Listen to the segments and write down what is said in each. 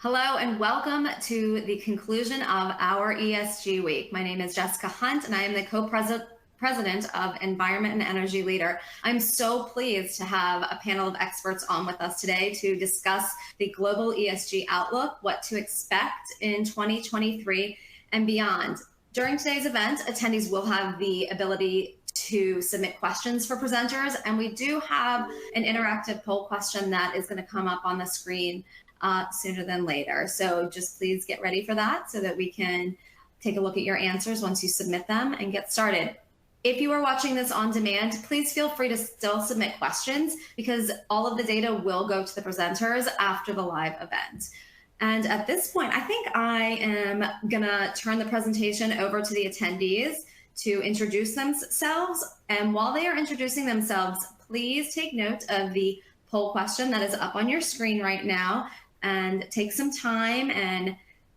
Hello and welcome to the conclusion of our ESG week. My name is Jessica Hunt and I am the co-president of Environment and Energy Leader. I'm so pleased to have a panel of experts on with us today to discuss the Global ESG Outlook, what to expect in 2023 and beyond. During today's event, attendees will have the ability to submit questions for presenters, and we do have an interactive poll question that is going to come up on the screen sooner than later. So just please get ready for that so that we can take a look at your answers once you submit them and get started. If you are watching this on demand, please feel free to still submit questions because all of the data will go to the presenters after the live event. And at this point, I think I am gonna turn the presentation over to the attendees to introduce themselves. And while they are introducing themselves, please take note of the poll question that is up on your screen right now and take some time and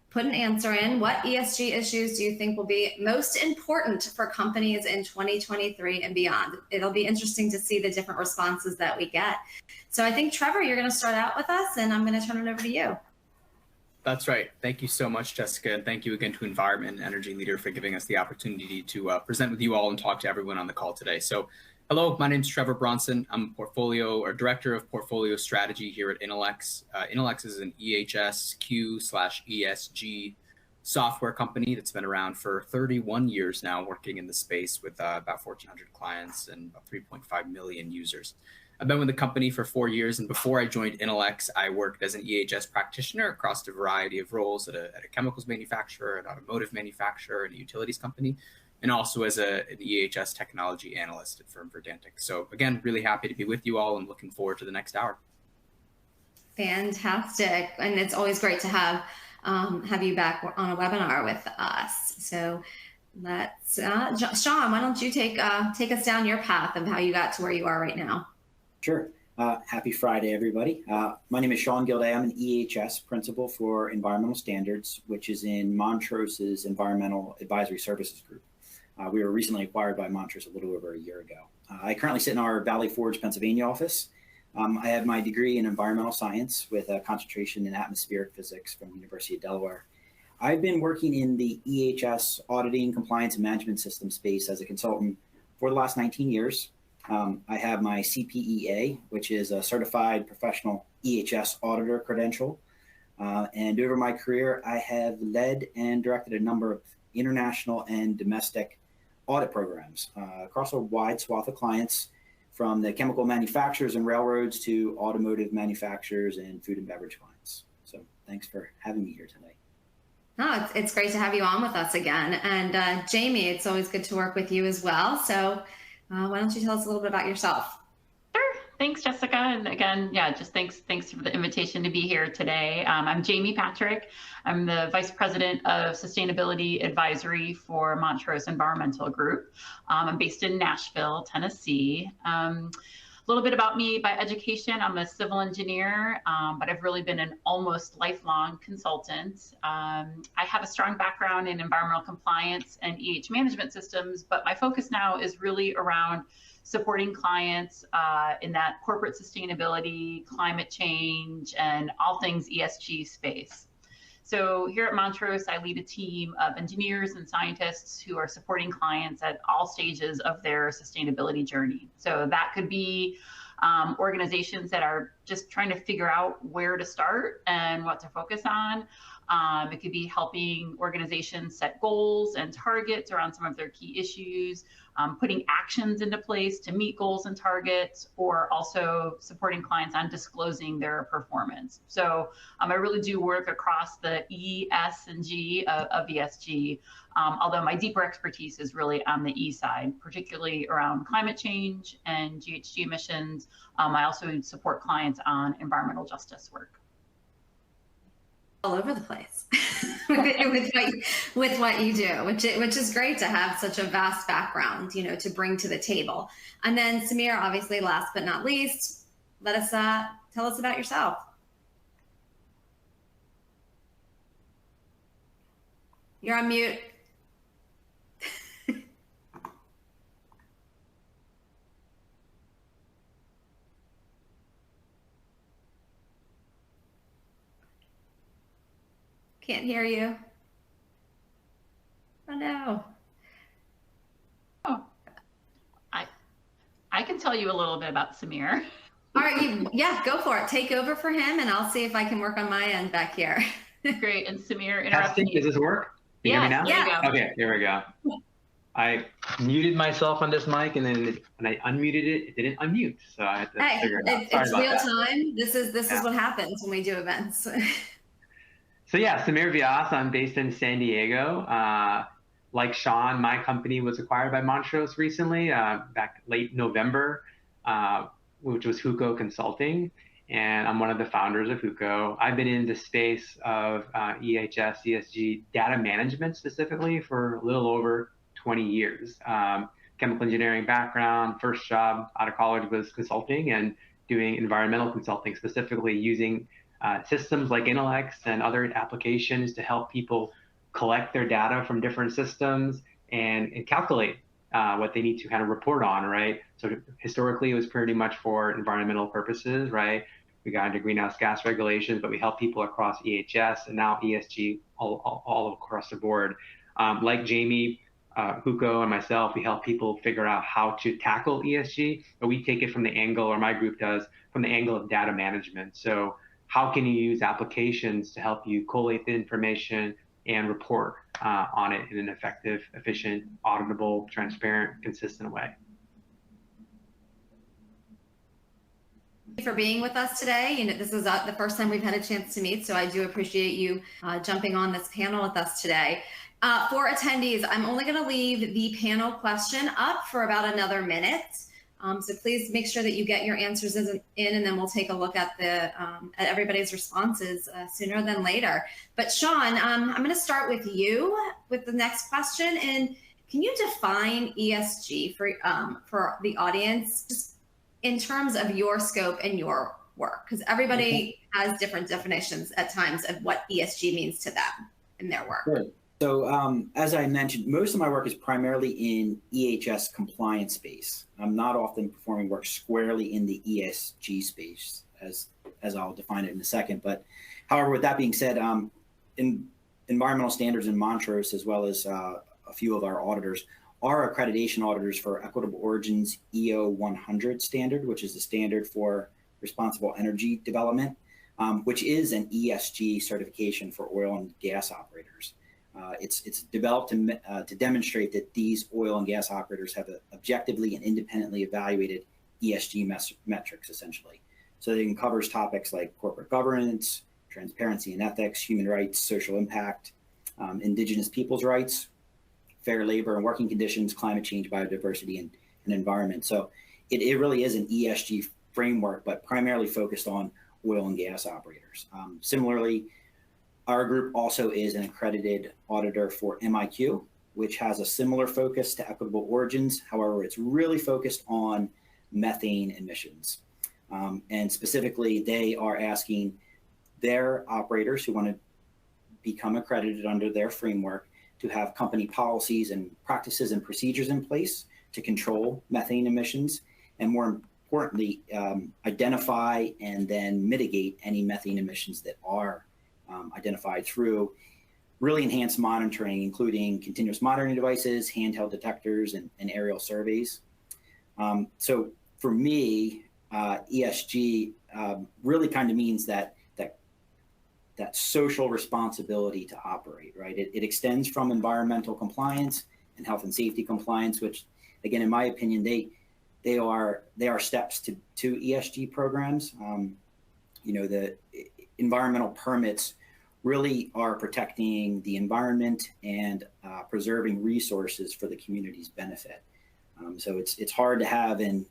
put an answer in. What ESG issues do you think will be most important for companies in 2023 and beyond? It'll be interesting to see the different responses that we get. So I think, Trevor, you're going to start out with us, and I'm going to turn it over to you. That's right. Thank you so much, Jessica. And thank you again to Environment and Energy Leader for giving us the opportunity to present with you all and talk to everyone on the call today. So hello, my name is Trevor Bronson. I'm Director of Portfolio Strategy here at Intelex. Intelex is an EHSQ/ESG software company that's been around for 31 years now, working in the space with about 1,400 clients and about 3.5 million users. I've been with the company for 4 years, and before I joined Intelex, I worked as an EHS practitioner across a variety of roles at a chemicals manufacturer, an automotive manufacturer, and a utilities company, and also as an EHS technology analyst at firm Verdantic. So again, really happy to be with you all and looking forward to the next hour. Fantastic. And it's always great to have you back on a webinar with us. So let's, Sean, why don't you take us down your path of how you got to where you are right now? Sure. Happy Friday, everybody. My name is Sean Gilday. I'm an EHS principal for environmental standards, which is in Montrose's Environmental Advisory Services Group. We were recently acquired by Montrose a little over a year ago. I currently sit in our Valley Forge, Pennsylvania office. I have my degree in environmental science with a concentration in atmospheric physics from the University of Delaware. I've been working in the EHS auditing, compliance, and management system space as a consultant for the last 19 years. I have my CPEA, which is a certified professional EHS auditor credential. And over my career, I have led and directed a number of international and domestic audit programs across a wide swath of clients, from the chemical manufacturers and railroads to automotive manufacturers and food and beverage clients. So thanks for having me here today. No, it's great to have you on with us again. And Jamie, it's always good to work with you as well. So why don't you tell us a little bit about yourself? Sure. Thanks, Jessica. And again, yeah, just thanks for the invitation to be here today. I'm Jamie Patrick. I'm the Vice President of Sustainability Advisory for Montrose Environmental Group. I'm based in Nashville, Tennessee. A little bit about me: by education, I'm a civil engineer, but I've really been an almost lifelong consultant. I have a strong background in environmental compliance and management systems, but my focus now is really around supporting clients in that corporate sustainability, climate change, and all things ESG space. So here at Montrose, I lead a team of engineers and scientists who are supporting clients at all stages of their sustainability journey. So that could be organizations that are just trying to figure out where to start and what to focus on. It could be helping organizations set goals and targets around some of their key issues, putting actions into place to meet goals and targets, or also supporting clients on disclosing their performance. So I really do work across the E, S, and G of ESG, although my deeper expertise is really on the E side, particularly around climate change and GHG emissions. I also support clients on environmental justice work. All over the place with what you do, which is great to have such a vast background, you know, to bring to the table. And then Samir, obviously, last but not least, tell us about yourself. You're on mute. Can't hear you. Oh no. Oh, I can tell you a little bit about Samir. All right, yeah, go for it. Take over for him, and I'll see if I can work on my end back here. Great, and Samir interrupting Testing, you. does this work? Can you hear me now? There you go. Okay, here we go. I muted myself on this mic, and then when I unmuted it, it didn't unmute. So I had to figure it out. Sorry It's about real that. time. This is what happens when we do events. So yeah, Samir Vyas, I'm based in San Diego. Like Sean, my company was acquired by Montrose recently, back late November, which was Huco Consulting. And I'm one of the founders of Huco. I've been in the space of EHS, ESG data management specifically for a little over 20 years. Chemical engineering background, first job out of college was consulting and doing environmental consulting, specifically using systems like Intelex and other applications to help people collect their data from different systems and calculate what they need to kind of report on, right? So historically, it was pretty much for environmental purposes, right? We got into greenhouse gas regulations, but we help people across EHS and now ESG all across the board. Like Jamie, Huco, and myself, we help people figure out how to tackle ESG, but we take it from the angle, or my group does, from the angle of data management. So how can you use applications to help you collate the information and report on it in an effective, efficient, auditable, transparent, consistent way? Thank you for being with us today. You know, this is the first time we've had a chance to meet, so I do appreciate you jumping on this panel with us today. For attendees, I'm only going to leave the panel question up for about another minute. So please make sure that you get your answers in, and then we'll take a look at at everybody's responses sooner than later. But Sean, I'm going to start with you with the next question. And can you define ESG for the audience, just in terms of your scope and your work? Because everybody has different definitions at times of what ESG means to them in their work. Sure. So as I mentioned, most of my work is primarily in EHS compliance space. I'm not often performing work squarely in the ESG space, as I'll define it in a second. But however, with that being said, in environmental standards in Montrose, as well as a few of our auditors, are accreditation auditors for Equitable Origins EO 100 standard, which is the standard for responsible energy development, which is an ESG certification for oil and gas operators. It's developed to demonstrate that these oil and gas operators have objectively and independently evaluated ESG metrics, essentially. So it covers topics like corporate governance, transparency and ethics, human rights, social impact, indigenous people's rights, fair labor and working conditions, climate change, biodiversity, and environment. So it really is an ESG framework, but primarily focused on oil and gas operators. Similarly, our group also is an accredited auditor for MIQ, which has a similar focus to Equitable Origins. However, it's really focused on methane emissions. And specifically, they are asking their operators who want to become accredited under their framework to have company policies and practices and procedures in place to control methane emissions, and more importantly, identify and then mitigate any methane emissions that are identified through really enhanced monitoring, including continuous monitoring devices, handheld detectors, and aerial surveys. So for me, ESG really kind of means that social responsibility to operate, right? It extends from environmental compliance and health and safety compliance, which, again, in my opinion, they are steps to ESG programs. You know, the environmental permits really are protecting the environment and preserving resources for the community's benefit. So it's hard to have an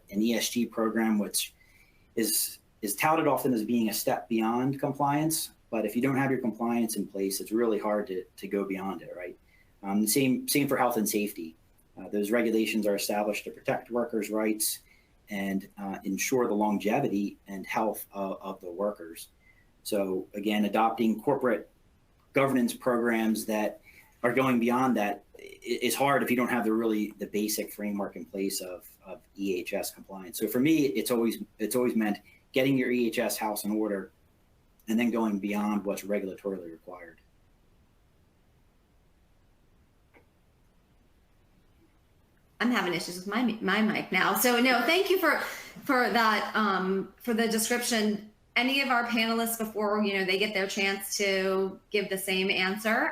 ESG program which is touted often as being a step beyond compliance, but if you don't have your compliance in place, it's really hard to go beyond it, right? Same for health and safety. Those regulations are established to protect workers' rights and ensure the longevity and health of the workers. So again, adopting corporate governance programs that are going beyond that is hard if you don't have the basic framework in place of EHS compliance. So for me, it's always meant getting your EHS house in order and then going beyond what's regulatorily required. I'm having issues with my mic now. So no, thank you for that, for the description. Any of our panelists, before they get their chance to give the same answer,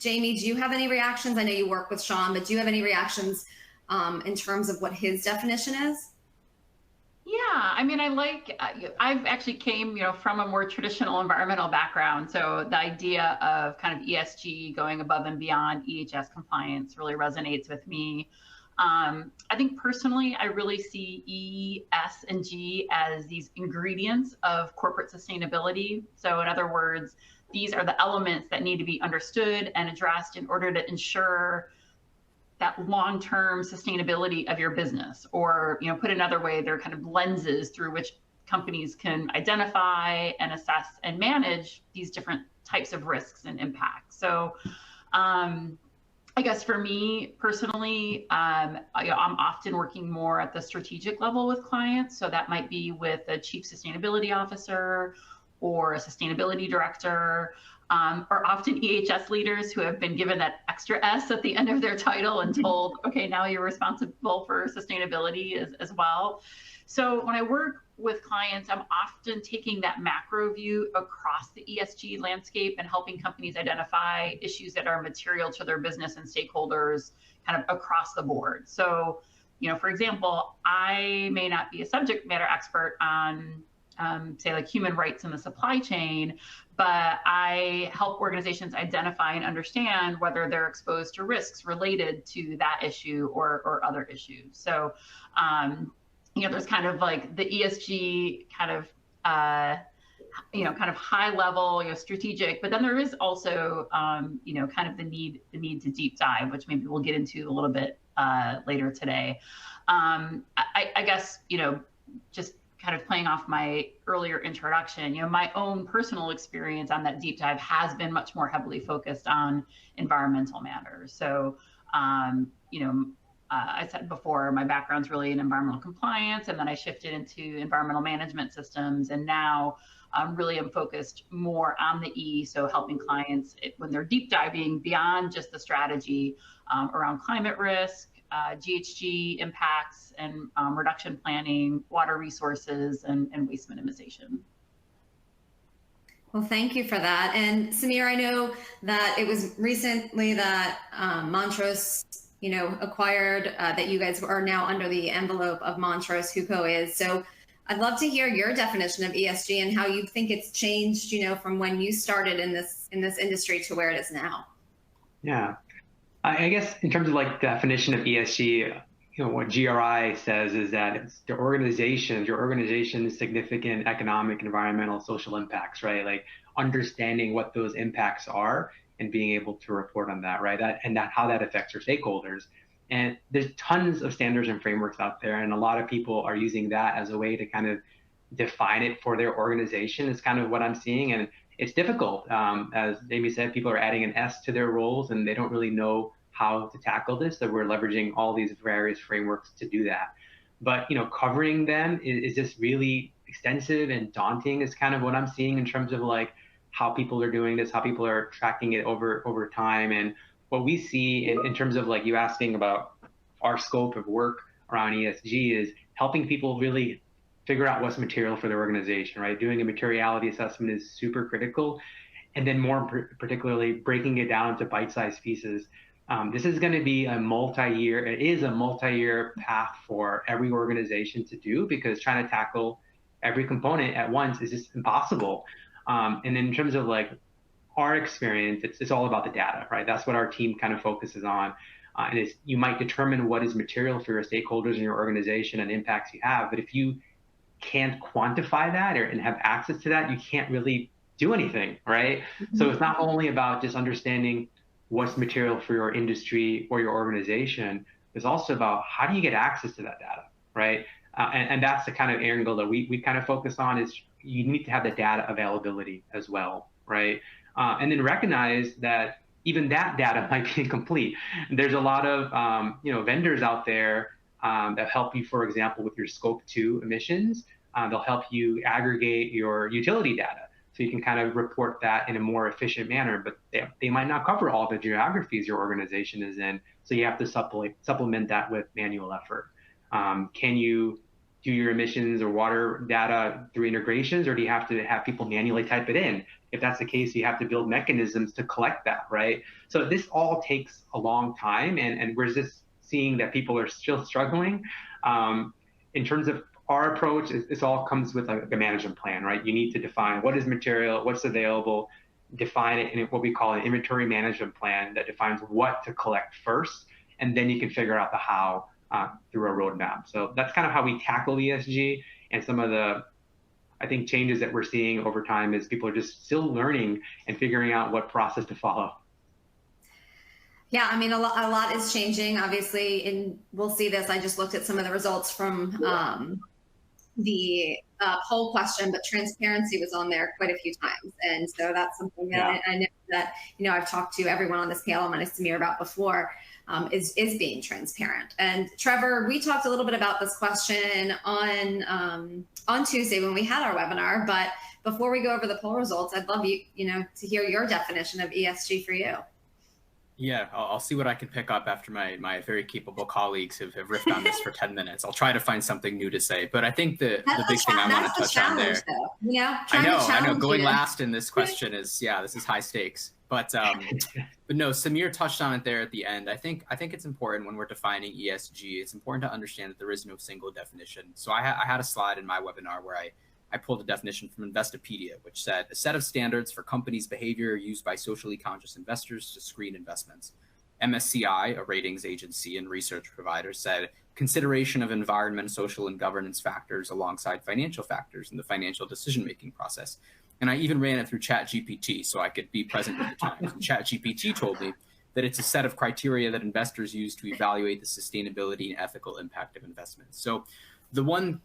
Jamie, do you have any reactions? I know you work with Sean, but do you have any reactions in terms of what his definition is? Yeah, I mean, I've actually came, from a more traditional environmental background. So the idea of kind of ESG going above and beyond EHS compliance really resonates with me. I think personally, I really see E, S, and G as these ingredients of corporate sustainability. So in other words, these are the elements that need to be understood and addressed in order to ensure that long-term sustainability of your business. Or, put another way, they're kind of lenses through which companies can identify and assess and manage these different types of risks and impacts. So I guess for me personally, I'm often working more at the strategic level with clients. So that might be with a chief sustainability officer or a sustainability director, or often EHS leaders who have been given that extra S at the end of their title and told, okay, now you're responsible for sustainability as well. So when I work with clients, I'm often taking that macro view across the ESG landscape and helping companies identify issues that are material to their business and stakeholders kind of across the board. So, for example, I may not be a subject matter expert on say like human rights in the supply chain, but I help organizations identify and understand whether they're exposed to risks related to that issue or other issues. So, there's kind of like the ESG kind of, kind of high level, strategic, but then there is also, kind of the need to deep dive, which maybe we'll get into a little bit later today. I guess, just kind of playing off my earlier introduction, my own personal experience on that deep dive has been much more heavily focused on environmental matters. So, I said before, my background's really in environmental compliance, and then I shifted into environmental management systems. And now really am focused more on the E, so helping clients when they're deep diving beyond just the strategy around climate risk, GHG impacts, and reduction planning, water resources, and waste minimization. Well, thank you for that. And Samir, I know that it was recently that Montrose, acquired, that you guys are now under the envelope of Montrose, who Co is. So I'd love to hear your definition of ESG and how you think it's changed, from when you started in this industry to where it is now. Yeah, I guess in terms of like definition of ESG, what GRI says is that it's your organization's significant economic, environmental, social impacts, right? Like understanding what those impacts are and being able to report on that, right? How that affects your stakeholders. And there's tons of standards and frameworks out there, and a lot of people are using that as a way to kind of define it for their organization. Is kind of what I'm seeing, and it's difficult. As Jamie said, people are adding an S to their roles, and they don't really know how to tackle this. So we're leveraging all these various frameworks to do that. But covering them is just really extensive and daunting. Is kind of what I'm seeing in terms of like how people are doing this, how people are tracking it over time. And what we see in terms of like you asking about our scope of work around ESG is helping people really figure out what's material for their organization, right? Doing a materiality assessment is super critical. And then more particularly breaking it down to bite-sized pieces. This is going to be it is a multi-year path for every organization to do, because trying to tackle every component at once is just impossible. And in terms of like our experience, it's all about the data, right? That's what our team kind of focuses on. And you might determine what is material for your stakeholders in your organization and impacts you have, but if you can't quantify that and have access to that, you can't really do anything, right? Mm-hmm. So it's not only about just understanding what's material for your industry or your organization, it's also about how do you get access to that data, right? And that's the kind of angle that we kind of focus on, is you need to have the data availability as well, right? And then recognize that even that data might be incomplete. There's a lot of vendors out there that help you, for example, with your scope 2 emissions. They'll help you aggregate your utility data. So you can kind of report that in a more efficient manner, but they might not cover all the geographies your organization is in. So you have to supplement that with manual effort. Can you do your emissions or water data through integrations, or do you have to have people manually type it in? If that's the case, you have to build mechanisms to collect that, right? So this all takes a long time, and we're just seeing that people are still struggling. In terms of our approach, this all comes with a management plan, right? You need to define what is material, what's available, define it in what we call an inventory management plan that defines what to collect first, and then you can figure out the how through a roadmap. So that's kind of how we tackle ESG, and some of the, I think, changes that we're seeing over time is people are just still learning and figuring out what process to follow. Yeah, I mean, a lot is changing, obviously, and we'll see this. I just looked at some of the results from the poll question, but transparency was on there quite a few times. And so that's something that I know that, I've talked to everyone on this panel and Samir about before, is being transparent. And Trevor, we talked a little bit about this question on Tuesday when we had our webinar, but before we go over the poll results, I'd love to hear your definition of ESG for you. Yeah, I'll see what I can pick up after my very capable colleagues have riffed on this for 10 minutes. I'll try to find something new to say, but I think the big thing I want to touch on there. I know. Going last in this question is, this is high stakes. But no, Samir touched on it there at the end. I think it's important when we're defining ESG. It's important to understand that there is no single definition. So I had a slide in my webinar where I pulled a definition from Investopedia, which said a set of standards for companies' behavior used by socially conscious investors to screen investments. MSCI, a ratings agency and research provider, said consideration of environment, social, and governance factors alongside financial factors in the financial decision-making process. And I even ran it through ChatGPT so I could be present at the times. And ChatGPT told me that it's a set of criteria that investors use to evaluate the sustainability and ethical impact of investments. So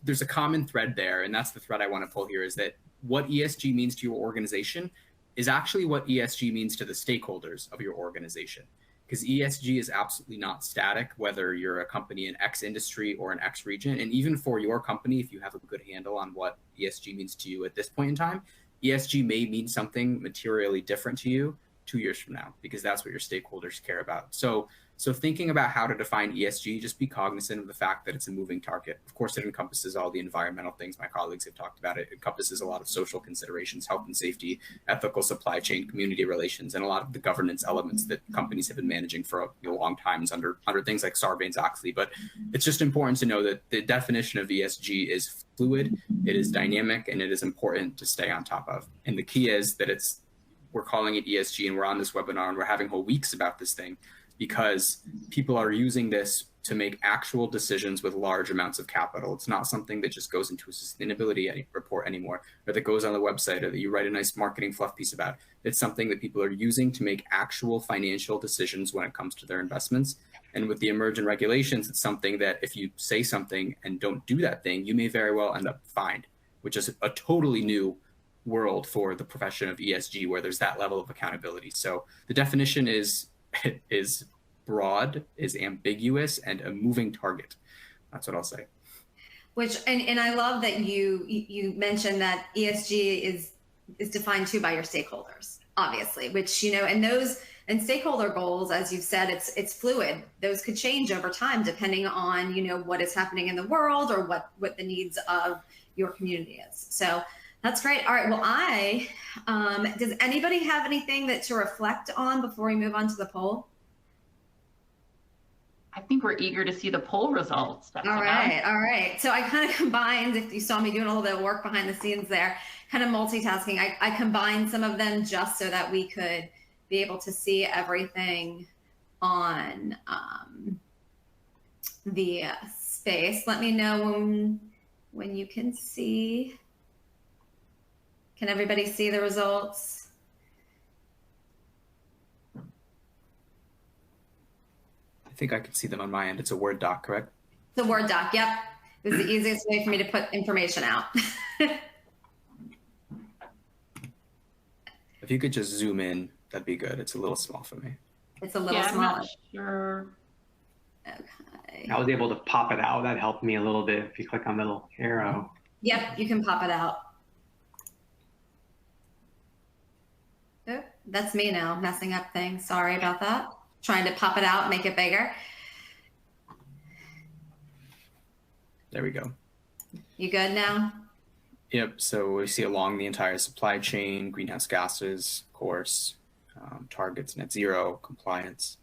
there's a common thread there, and that's the thread I want to pull here, is that what ESG means to your organization is actually what ESG means to the stakeholders of your organization. Because ESG is absolutely not static, whether you're a company in X industry or in X region. And even for your company, if you have a good handle on what ESG means to you at this point in time, ESG may mean something materially different to you 2 years from now, because that's what your stakeholders care about. So thinking about how to define ESG, just be cognizant of the fact that it's a moving target. Of course, it encompasses all the environmental things my colleagues have talked about. It encompasses a lot of social considerations, health and safety, ethical supply chain, community relations, and a lot of the governance elements that companies have been managing for a long time under things like Sarbanes-Oxley. But it's just important to know that the definition of ESG is fluid, it is dynamic, and it is important to stay on top of. And the key is that we're calling it ESG, and we're on this webinar, and we're having whole weeks about this thing, because people are using this to make actual decisions with large amounts of capital. It's not something that just goes into a sustainability report anymore, or that goes on the website, or that you write a nice marketing fluff piece about. It's something that people are using to make actual financial decisions when it comes to their investments. And with the emergent regulations, it's something that if you say something and don't do that thing, you may very well end up fined, which is a totally new world for the profession of ESG, where there's that level of accountability. So the definition is broad, is ambiguous, and a moving target. That's what I'll say. And I love that you mentioned that ESG is defined too by your stakeholders, obviously, which, and stakeholder goals, as you've said, it's fluid. Those could change over time depending on, what is happening in the world or what the needs of your community is. So that's great. All right. Well, does anybody have anything to reflect on before we move on to the poll? I think we're eager to see the poll results. All right. So I kind of combined, if you saw me doing a little bit of work behind the scenes there, kind of multitasking, I combined some of them just so that we could be able to see everything on the space. Let me know when you can see. Can everybody see the results? I think I can see them on my end. It's a Word doc, correct? It's a Word doc, yep. It was the easiest way for me to put information out. If you could just zoom in, that'd be good. It's a little small for me. It's a little small. I'm not sure. Okay. I was able to pop it out. That helped me a little bit if you click on the little arrow. Yep, you can pop it out. That's me now messing up things. Sorry about that. Trying to pop it out, make it bigger. There we go. You good now? Yep. So we see along the entire supply chain, greenhouse gases, of course, targets, net zero, compliance.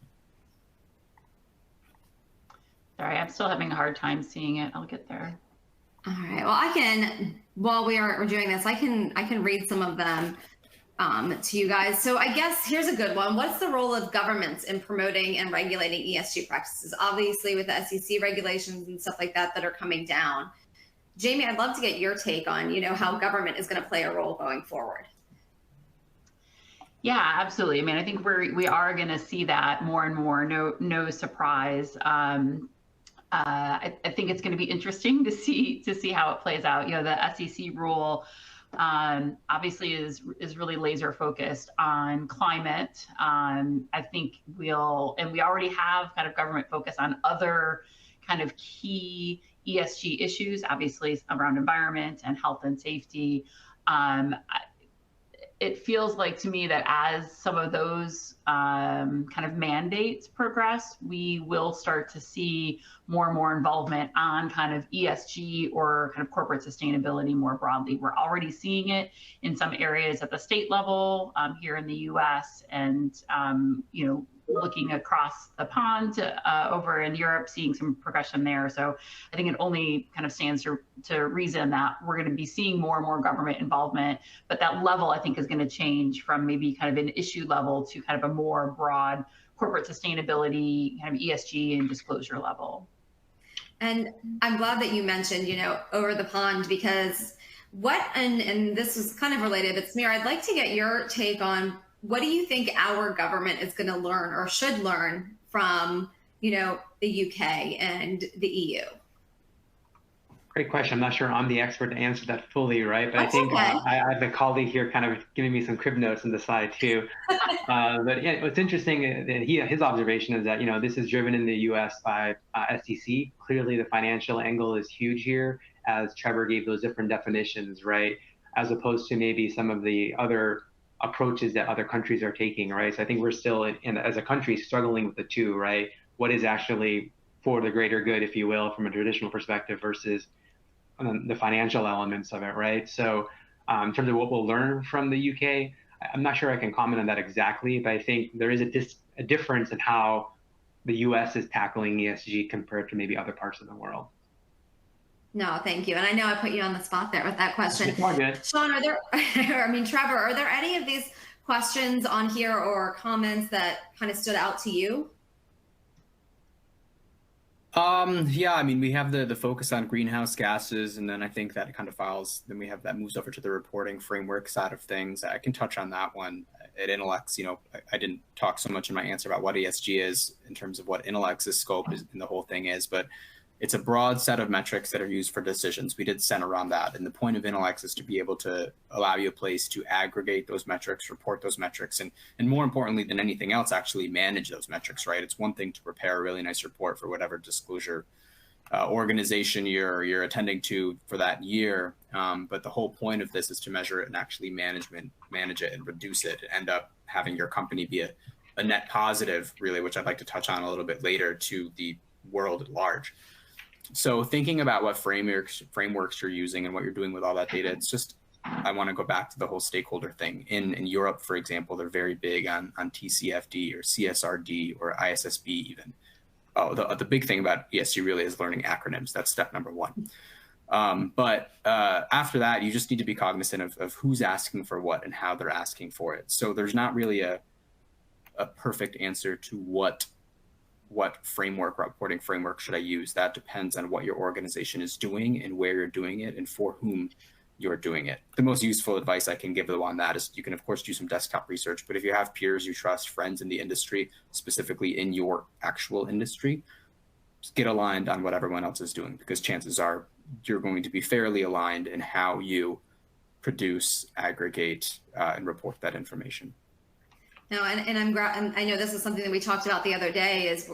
Sorry, I'm still having a hard time seeing it. I'll get there. All right. Well, I can, while we're doing this, I can read some of them to you guys. So I guess here's a good one. What's the role of governments in promoting and regulating ESG practices? Obviously, with the SEC regulations and stuff like that that are coming down. Jamie, I'd love to get your take on, how government is going to play a role going forward. Yeah, absolutely. I mean, I think we are going to see that more and more. No surprise. I think it's going to be interesting to see how it plays out. The SEC rule obviously is really laser focused on climate. I think we already have kind of government focus on other kind of key ESG issues, obviously around environment and health and safety. It feels like to me that as some of those kind of mandates progress, we will start to see more and more involvement on kind of ESG or kind of corporate sustainability more broadly. We're already seeing it in some areas at the state level here in the US, and looking across the pond over in Europe, seeing some progression there. So I think it only kind of stands to reason that we're going to be seeing more and more government involvement, but that level I think is going to change from maybe kind of an issue level to kind of a more broad corporate sustainability, kind of ESG and disclosure level. And I'm glad that you mentioned, over the pond, because and this is kind of related, but Samir, I'd like to get your take on what do you think our government is going to learn or should learn from, the UK and the EU? Great question. I'm not sure I'm the expert to answer that fully, right? But That's I think okay. I have a colleague here kind of giving me some crib notes on the side too. But yeah, what's interesting, his observation is that, this is driven in the US by SEC. Clearly the financial angle is huge here, as Trevor gave those different definitions, right? As opposed to maybe some of the other approaches that other countries are taking, right? So I think we're still, as a country, struggling with the two, right? What is actually for the greater good, if you will, from a traditional perspective versus the financial elements of it, right? So in terms of what we'll learn from the UK, I'm not sure I can comment on that exactly, but I think there is a difference in how the US is tackling ESG compared to maybe other parts of the world. No, thank you. And I know I put you on the spot there with that question. It's all good. Sean, Trevor, are there any of these questions on here or comments that kind of stood out to you? Yeah, we have the focus on greenhouse gases, and then I think that kind of then we have that moves over to the reporting framework side of things. I can touch on that one. At Intelex, I didn't talk so much in my answer about what ESG is in terms of what Intelex's scope is and the whole thing is, but it's a broad set of metrics that are used for decisions. We did center around that. And the point of Intelex is to be able to allow you a place to aggregate those metrics, report those metrics, and more importantly than anything else, actually manage those metrics, right? It's one thing to prepare a really nice report for whatever disclosure organization you're attending to for that year. But the whole point of this is to measure it and actually manage it and reduce it, and end up having your company be a net positive, really, which I'd like to touch on a little bit later, to the world at large. So thinking about what frameworks you're using and what you're doing with all that data, it's just, I want to go back to the whole stakeholder thing. In Europe, for example, they're very big on TCFD or CSRD or ISSB even. Oh, the big thing about ESG really is learning acronyms. That's step number one. But after that, you just need to be cognizant of who's asking for what and how they're asking for it. So there's not really a perfect answer to what reporting framework should I use. That depends on what your organization is doing and where you're doing it and for whom you're doing it. The most useful advice I can give on that is you can, of course, do some desktop research, but if you have peers you trust, friends in the industry, specifically in your actual industry, just get aligned on what everyone else is doing, because chances are you're going to be fairly aligned in how you produce, aggregate, and report that information. No, and I know this is something that we talked about the other day, is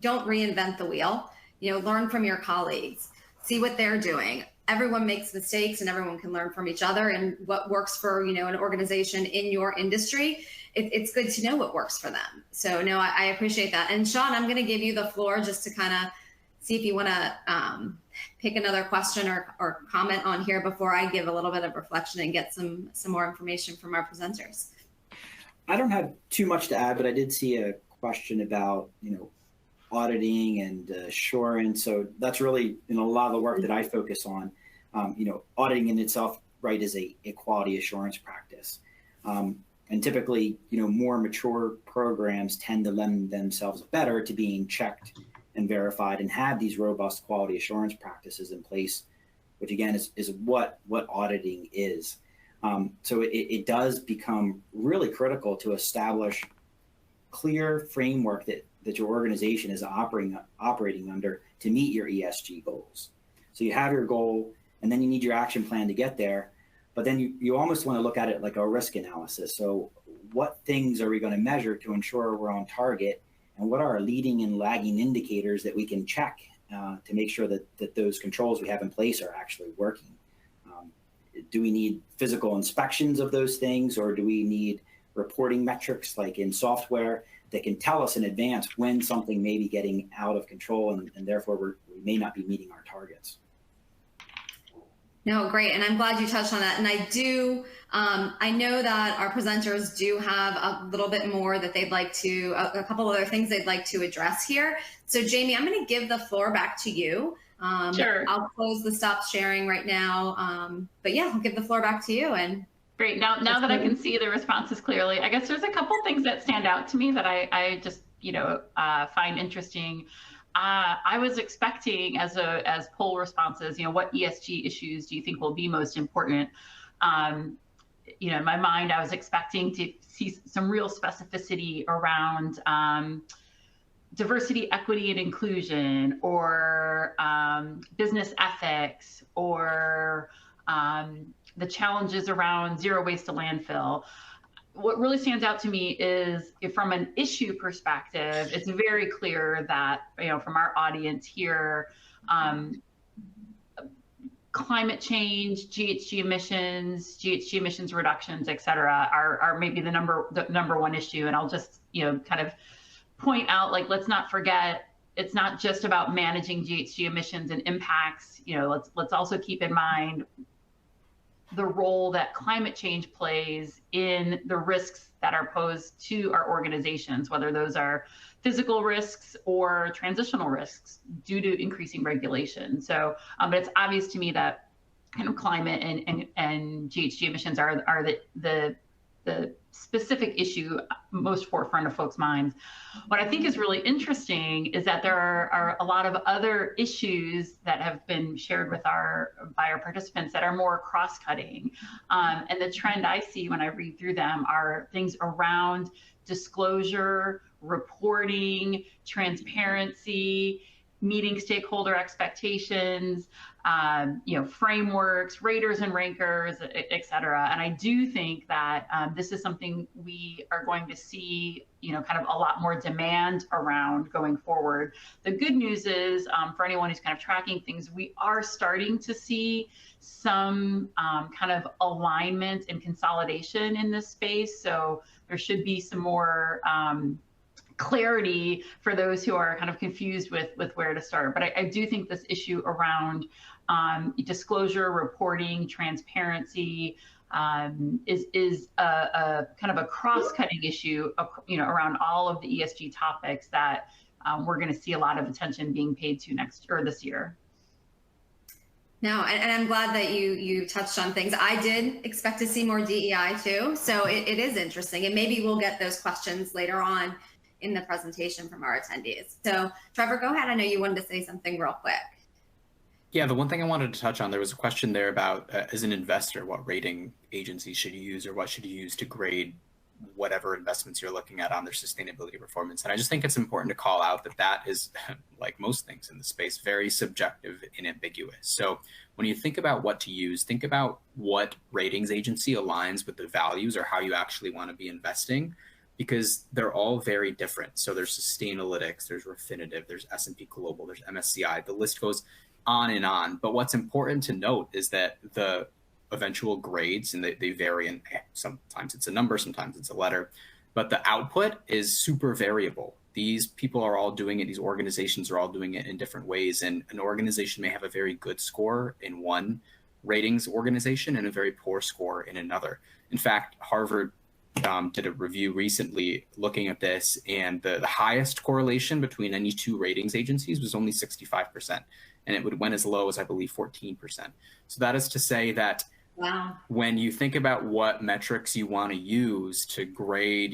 don't reinvent the wheel. Learn from your colleagues, see what they're doing. everyone makes mistakes and everyone can learn from each other, and what works for, an organization in your industry, it's good to know what works for them. So no, I appreciate that. And Sean, I'm going to give you the floor just to kind of see if you want to pick another question or comment on here before I give a little bit of reflection and get some more information from our presenters. I don't have too much to add, but I did see a question about, auditing and assurance. So that's really, a lot of the work that I focus on. Auditing in itself, right, is a quality assurance practice. And typically, more mature programs tend to lend themselves better to being checked and verified and have these robust quality assurance practices in place, which again is what auditing is. So it does become really critical to establish clear framework that your organization is operating under to meet your ESG goals. So you have your goal, and then you need your action plan to get there. But then you almost want to look at it like a risk analysis. So what things are we going to measure to ensure we're on target? And what are our leading and lagging indicators that we can check to make sure that those controls we have in place are actually working? Do we need physical inspections of those things, or do we need reporting metrics like in software that can tell us in advance when something may be getting out of control and therefore we may not be meeting our targets? No, great. And I'm glad you touched on that. And I know that our presenters do have a little bit more that they'd like to, a couple other things they'd like to address here. So Jamie, I'm going to give the floor back to you. Sure. I'll close the stop sharing right now. But yeah, I'll give the floor back to you. And great. Now that I can see the responses clearly, I guess there's a couple things that stand out to me that I just, find interesting. I was expecting as poll responses, what ESG issues do you think will be most important? In my mind, I was expecting to see some real specificity around diversity, equity, and inclusion, or business ethics, or the challenges around zero waste to landfill. What really stands out to me is, from an issue perspective, it's very clear that, from our audience here, climate change, GHG emissions reductions, et cetera, are maybe the number one issue. And I'll just, kind of point out, let's not forget, it's not just about managing GHG emissions and impacts. Let's also keep in mind the role that climate change plays in the risks that are posed to our organizations, whether those are physical risks or transitional risks due to increasing regulation. So, but it's obvious to me that kind of climate and GHG emissions are the specific issue most forefront of folks' minds. What I think is really interesting is that there are a lot of other issues that have been shared by our participants that are more cross-cutting. And the trend I see when I read through them are things around disclosure, reporting, transparency, meeting stakeholder expectations, frameworks, raters and rankers, et cetera. And I do think that this is something we are going to see, kind of a lot more demand around going forward. The good news is, for anyone who's kind of tracking things, we are starting to see some kind of alignment and consolidation in this space. So there should be some more clarity for those who are kind of confused with where to start. But I do think this issue around disclosure, reporting, transparency is a kind of a cross-cutting issue, around all of the ESG topics that we're going to see a lot of attention being paid to this year. No, and I'm glad that you touched on things. I did expect to see more DEI too, so it is interesting, and maybe we'll get those questions later on in the presentation from our attendees. So Trevor, go ahead. I know you wanted to say something real quick. Yeah, the one thing I wanted to touch on, there was a question there about, as an investor, what rating agencies should you use, or what should you use to grade whatever investments you're looking at on their sustainability performance. And I just think it's important to call out that is, like most things in the space, very subjective and ambiguous. So when you think about what to use, think about what ratings agency aligns with the values or how you actually want to be investing, because they're all very different. So there's Sustainalytics, there's Refinitiv, there's S&P Global, there's MSCI, the list goes on and on. But what's important to note is that the eventual grades, and they vary, and sometimes it's a number, sometimes it's a letter, but the output is super variable. These people are all doing it, these organizations are all doing it in different ways, and an organization may have a very good score in one ratings organization and a very poor score in another. In fact, Harvard did a review recently looking at this, and the highest correlation between any two ratings agencies was only 65%, and it went as low as, I believe, 14%. So that is to say that wow, when you think about what metrics you want to use to grade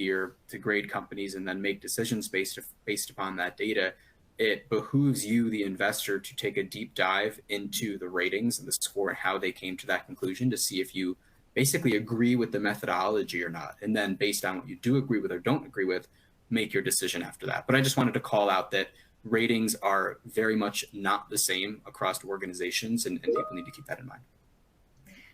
companies and then make decisions based upon that data, it behooves you, the investor, to take a deep dive into the ratings and the score and how they came to that conclusion to see if you basically agree with the methodology or not. And then based on what you do agree with or don't agree with, make your decision after that. But I just wanted to call out that ratings are very much not the same across organizations, and people need to keep that in mind.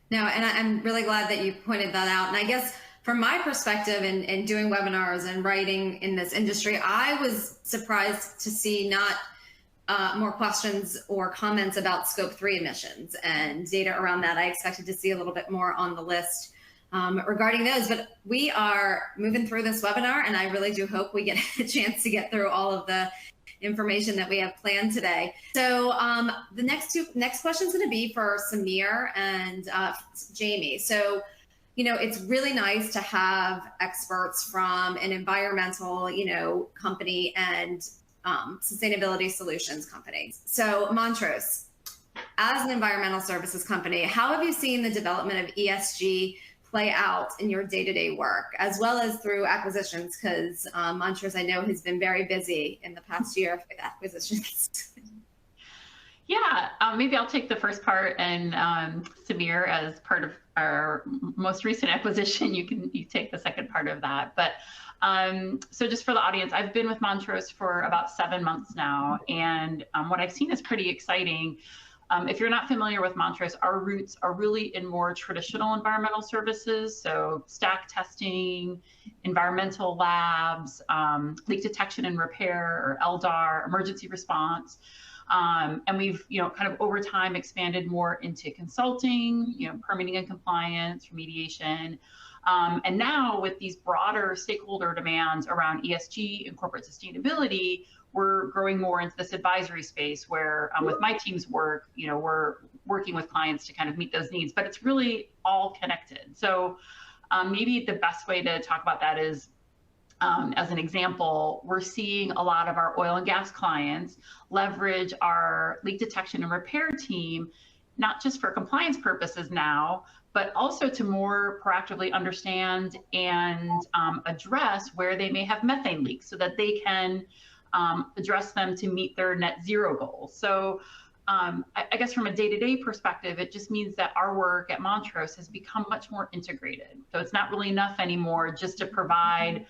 No, and I'm really glad that you pointed that out. And I guess from my perspective in doing webinars and writing in this industry, I was surprised to see not more questions or comments about Scope 3 emissions and data around that. I expected to see a little bit more on the list regarding those, but we are moving through this webinar, and I really do hope we get a chance to get through all of the information that we have planned today. So the next question is going to be for Samir and Jamie. So, you know, it's really nice to have experts from an environmental, company and sustainability solutions company. So Montrose, as an environmental services company, how have you seen the development of ESG play out in your day-to-day work, as well as through acquisitions? Because Montrose, I know, has been very busy in the past year with acquisitions. Yeah, maybe I'll take the first part, and Samir, as part of our most recent acquisition, you take the second part of that. But so just for the audience, I've been with Montrose for about 7 months now, and what I've seen is pretty exciting. If you're not familiar with Montrose, our roots are really in more traditional environmental services, so stack testing, environmental labs, leak detection and repair, or LDAR, emergency response. And we've, kind of over time expanded more into consulting, permitting and compliance, remediation. And now with these broader stakeholder demands around ESG and corporate sustainability, we're growing more into this advisory space where with my team's work, we're working with clients to kind of meet those needs, but it's really all connected. So maybe the best way to talk about that is, as an example, we're seeing a lot of our oil and gas clients leverage our leak detection and repair team, not just for compliance purposes now, but also to more proactively understand and address where they may have methane leaks so that they can address them to meet their net zero goals. So I guess from a day-to-day perspective, it just means that our work at Montrose has become much more integrated. So it's not really enough anymore just to provide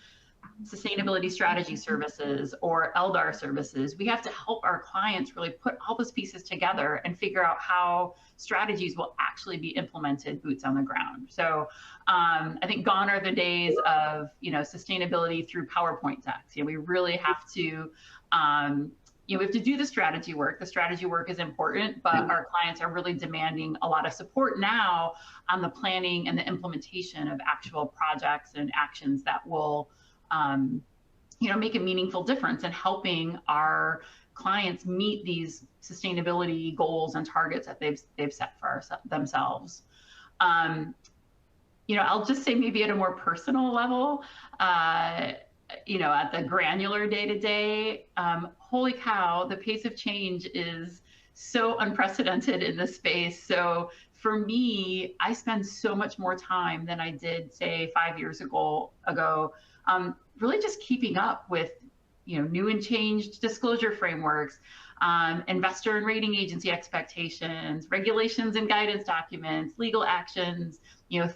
sustainability strategy services or LDAR services. We have to help our clients really put all those pieces together and figure out how strategies will actually be implemented boots on the ground. So I think gone are the days of, sustainability through PowerPoint decks. We really have to, we have to do the strategy work. The strategy work is important, but our clients are really demanding a lot of support now on the planning and the implementation of actual projects and actions that will make a meaningful difference in helping our clients meet these sustainability goals and targets that they've set for themselves. I'll just say maybe at a more personal level, at the granular day-to-day, holy cow, the pace of change is so unprecedented in this space. So for me, I spend so much more time than I did, say, 5 years ago, really just keeping up with, new and changed disclosure frameworks, investor and rating agency expectations, regulations and guidance documents, legal actions,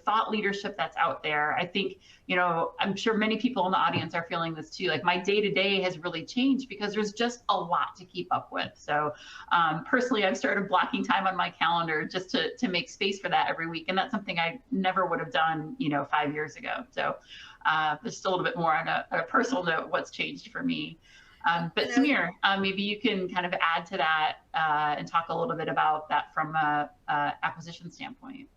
thought leadership that's out there. I think, I'm sure many people in the audience are feeling this too. Like my day-to-day has really changed because there's just a lot to keep up with. So personally, I've started blocking time on my calendar just to make space for that every week. And that's something I never would have done, 5 years ago. So there's still a little bit more on a personal note, what's changed for me. But Samir, maybe you can kind of add to that and talk a little bit about that from a acquisition standpoint.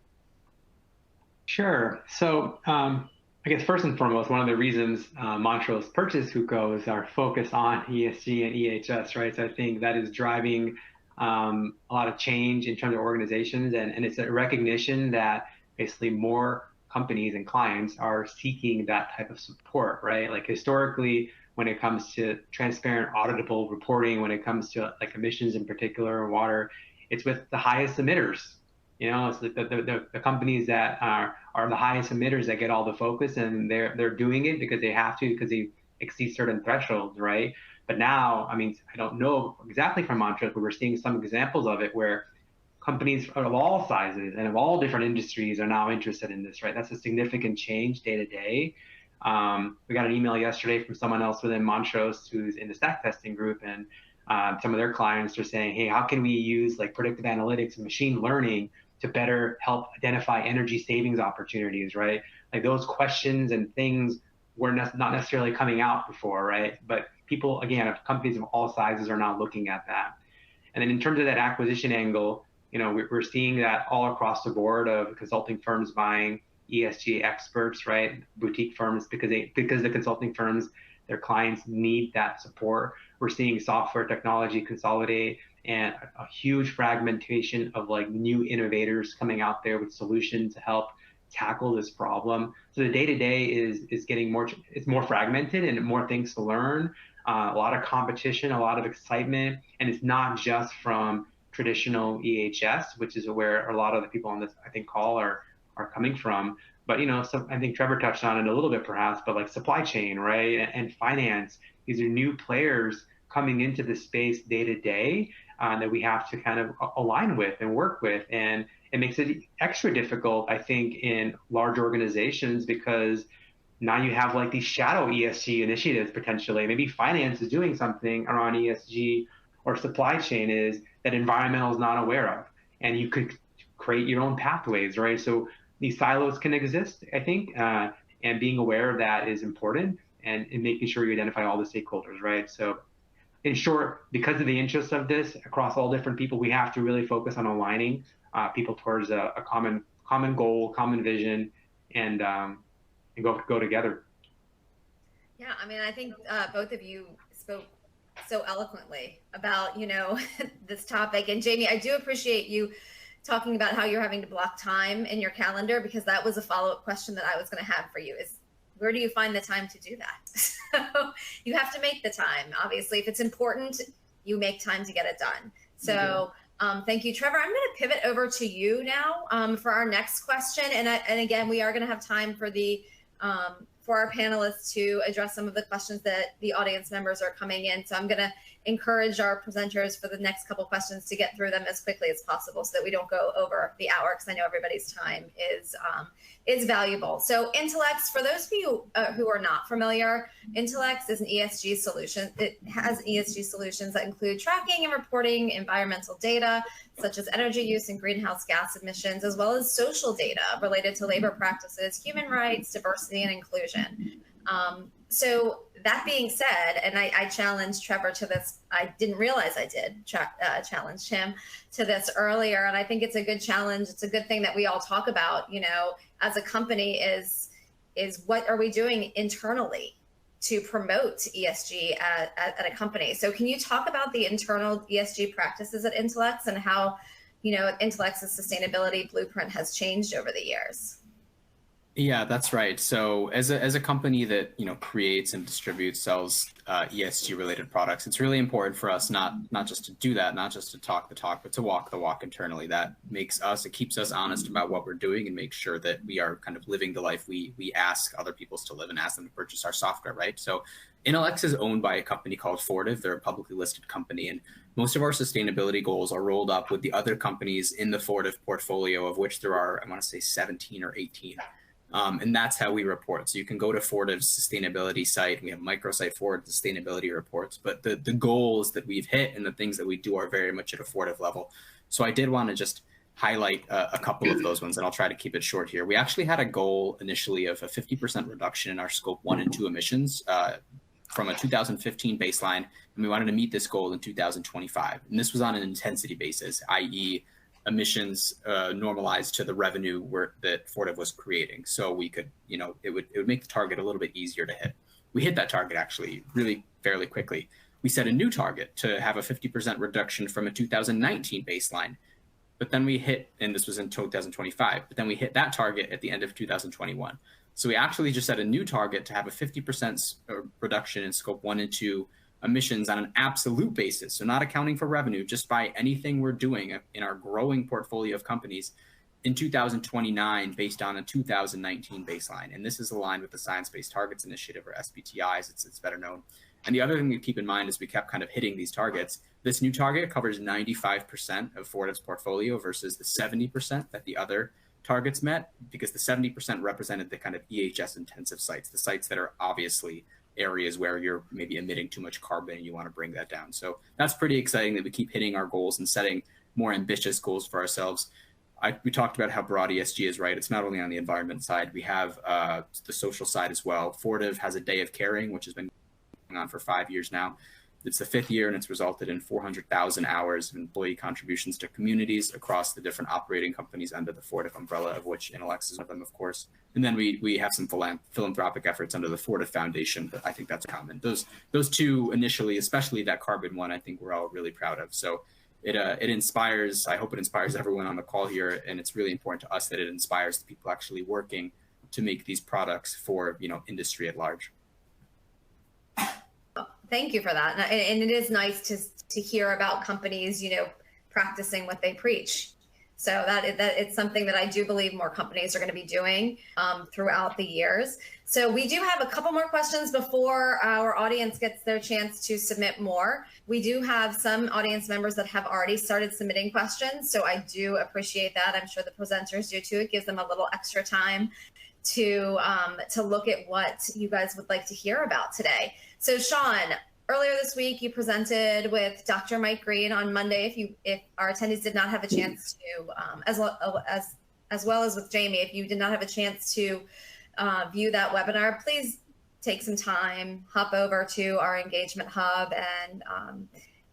Sure. So I guess first and foremost, one of the reasons Montrose purchased Huco is our focus on ESG and EHS, right? So I think that is driving a lot of change in terms of organizations, and it's a recognition that basically more companies and clients are seeking that type of support, right? Like historically, when it comes to transparent, auditable reporting, when it comes to like emissions in particular, water, it's with the highest emitters. You know, it's the companies that are the highest emitters that get all the focus, and they're doing it because they have to, because they exceed certain thresholds, right? But now, I mean, I don't know exactly from Montrose, but we're seeing some examples of it where companies of all sizes and of all different industries are now interested in this, right? That's a significant change day to day. We got an email yesterday from someone else within Montrose who's in the stack testing group, and some of their clients are saying, hey, how can we use like predictive analytics and machine learning to better help identify energy savings opportunities, right? Like those questions and things were not necessarily coming out before, right? But people, again, companies of all sizes are now looking at that. And then in terms of that acquisition angle, you know, we're seeing that all across the board of consulting firms buying ESG experts, right? Boutique firms, because the consulting firms, their clients need that support. We're seeing software technology consolidate and a huge fragmentation of like new innovators coming out there with solutions to help tackle this problem. So the day-to-day is getting more fragmented and more things to learn, a lot of competition, a lot of excitement, and it's not just from traditional EHS, which is where a lot of the people on this, I think, call are coming from. But, you know, so I think Trevor touched on it a little bit perhaps, but like supply chain, right? And finance, these are new players coming into the space day to day that we have to kind of align with and work with. And it makes it extra difficult, I think, in large organizations, because now you have like these shadow ESG initiatives potentially. Maybe finance is doing something around ESG, or supply chain is that environmental is not aware of. And you could create your own pathways, right? So these silos can exist, I think, and being aware of that is important, and making sure you identify all the stakeholders, right? So in short, because of the interest of this across all different people, we have to really focus on aligning people towards a common goal, common vision, and go together. Yeah, I mean, I think both of you spoke so eloquently about, you know, this topic. And Jamie, I do appreciate you talking about how you're having to block time in your calendar, because that was a follow-up question that I was going to have for you, is where do you find the time to do that? So you have to make the time. Obviously, if it's important, you make time to get it done. So thank you, Trevor. I'm going to pivot over to you now for our next question. And again, we are going to have time for for our panelists to address some of the questions that the audience members are coming in. So I'm going to encourage our presenters for the next couple questions to get through them as quickly as possible, so that we don't go over the hour, because I know everybody's time is valuable. So Intelex, for those of you who are not familiar, Intelex is an ESG solution. It has ESG solutions that include tracking and reporting environmental data, such as energy use and greenhouse gas emissions, as well as social data related to labor practices, human rights, diversity, and inclusion. So that being said, and I challenged Trevor to this, I didn't realize I did challenge him to this earlier, and I think it's a good challenge. It's a good thing that we all talk about, you know, as a company, is what are we doing internally to promote ESG at a company? So can you talk about the internal ESG practices at Intelex, and how, you know, Intelex's sustainability blueprint has changed over the years? Yeah, that's right. So as a company that, you know, creates and sells ESG related products, it's really important for us not just to do that, not just to talk the talk, but to walk the walk internally. That it keeps us honest about what we're doing, and makes sure that we are kind of living the life we ask other people to live, and ask them to purchase our software, right? So Intelex is owned by a company called Fortive. They're a publicly listed company, and most of our sustainability goals are rolled up with the other companies in the Fortive portfolio, of which there are, I want to say 17 or 18. And that's how we report. So you can go to Fortive's sustainability site. We have microsite Fortive sustainability reports, but the goals that we've hit and the things that we do are very much at a Fortive level. So I did want to just highlight a couple of those ones, and I'll try to keep it short here. We actually had a goal initially of a 50% reduction in our scope 1 and 2 emissions from a 2015 baseline, and we wanted to meet this goal in 2025. And this was on an intensity basis, i.e. emissions normalized to the revenue that Fortive was creating. So we could, it would make the target a little bit easier to hit. We hit that target actually really fairly quickly. We set a new target to have a 50% reduction from a 2019 baseline. But then we hit, and this was in 2025, but then we hit that target at the end of 2021. So we actually just set a new target to have a 50% reduction in scope 1 and 2 emissions on an absolute basis. So not accounting for revenue, just by anything we're doing in our growing portfolio of companies in 2029 based on a 2019 baseline. And this is aligned with the Science Based Targets Initiative, or SBTI, as it's better known. And the other thing to keep in mind is we kept kind of hitting these targets. This new target covers 95% of Fortive's portfolio versus the 70% that the other targets met, because the 70% represented the kind of EHS intensive sites, the sites that are obviously areas where you're maybe emitting too much carbon and you want to bring that down. So that's pretty exciting that we keep hitting our goals and setting more ambitious goals for ourselves. We talked about how broad ESG is, right? It's not only on the environment side, we have the social side as well. Fortive has a Day of Caring, which has been going on for 5 years now. It's the 5th year, and it's resulted in 400,000 hours of employee contributions to communities across the different operating companies under the Fortive umbrella, of which Intelex is one of them, of course. And then we have some philanthropic efforts under the Fortive Foundation, but I think that's common. Those two initially, especially that carbon one, I think we're all really proud of. So it inspires, I hope it inspires everyone on the call here, and it's really important to us that it inspires the people actually working to make these products for industry at large. Thank you for that. And it is nice to hear about companies, practicing what they preach. So that it's something that I do believe more companies are going to be doing throughout the years. So we do have a couple more questions before our audience gets their chance to submit more. We do have some audience members that have already started submitting questions. So I do appreciate that. I'm sure the presenters do too. It gives them a little extra time to look at what you guys would like to hear about today. So Sean, earlier this week you presented with Dr. Mike Green on Monday. If our attendees did not have a chance to, as well as with Jamie, if you did not have a chance to view that webinar, please take some time, hop over to our engagement hub and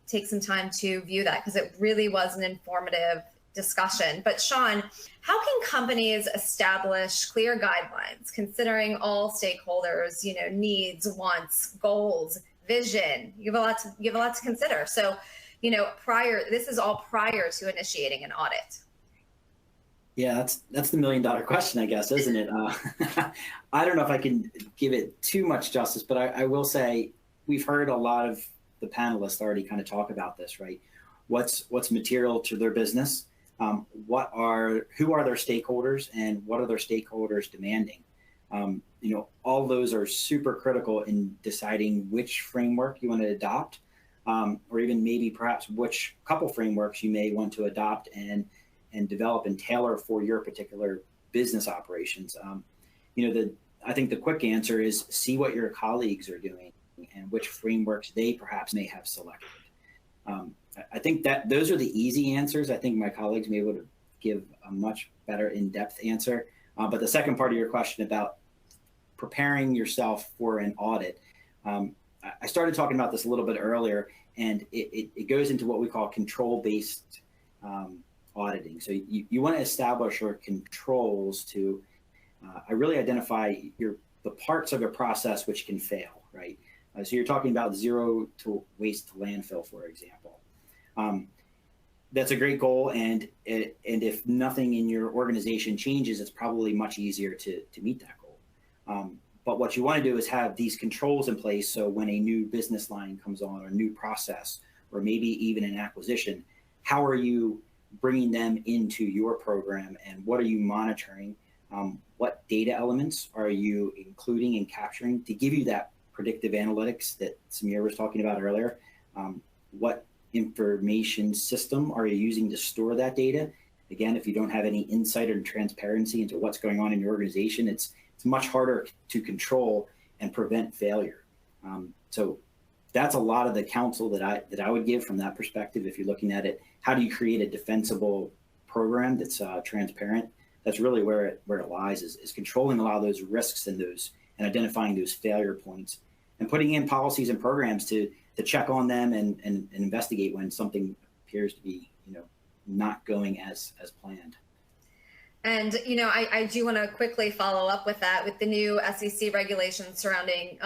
take some time to view that, because it really was an informative discussion. But Sean, how can companies establish clear guidelines considering all stakeholders, needs, wants, goals, vision? You have a lot to consider. So, this is all prior to initiating an audit. Yeah, that's the $1 million question, I guess, isn't it? I don't know if I can give it too much justice, but I will say we've heard a lot of the panelists already kind of talk about this, right? What's material to their business? Who are their stakeholders, and what are their stakeholders demanding? All those are super critical in deciding which framework you want to adopt, or even maybe perhaps which couple frameworks you may want to adopt and develop and tailor for your particular business operations. I think the quick answer is see what your colleagues are doing and which frameworks they perhaps may have selected. I think that those are the easy answers. I think my colleagues may be able to give a much better in-depth answer. But the second part of your question about preparing yourself for an audit, I started talking about this a little bit earlier, and it goes into what we call control-based auditing. So you want to establish your controls to really identify the parts of a process which can fail, right? So you're talking about zero to waste to landfill, for example. That's a great goal, and if nothing in your organization changes, it's probably much easier to meet that goal. But what you want to do is have these controls in place, so when a new business line comes on, or a new process, or maybe even an acquisition, how are you bringing them into your program, and what are you monitoring? What data elements are you including and capturing to give you that predictive analytics that Samir was talking about earlier? What information system are you using to store that data? Again, if you don't have any insight or transparency into what's going on in your organization, it's much harder to control and prevent failure. So that's a lot of the counsel that I would give from that perspective. If you're looking at it, how do you create a defensible program that's transparent? That's really where it lies, is controlling a lot of those risks and identifying those failure points, and putting in policies and programs to check on them and investigate when something appears to be, not going as planned. And, I do want to quickly follow up with that with the new SEC regulations surrounding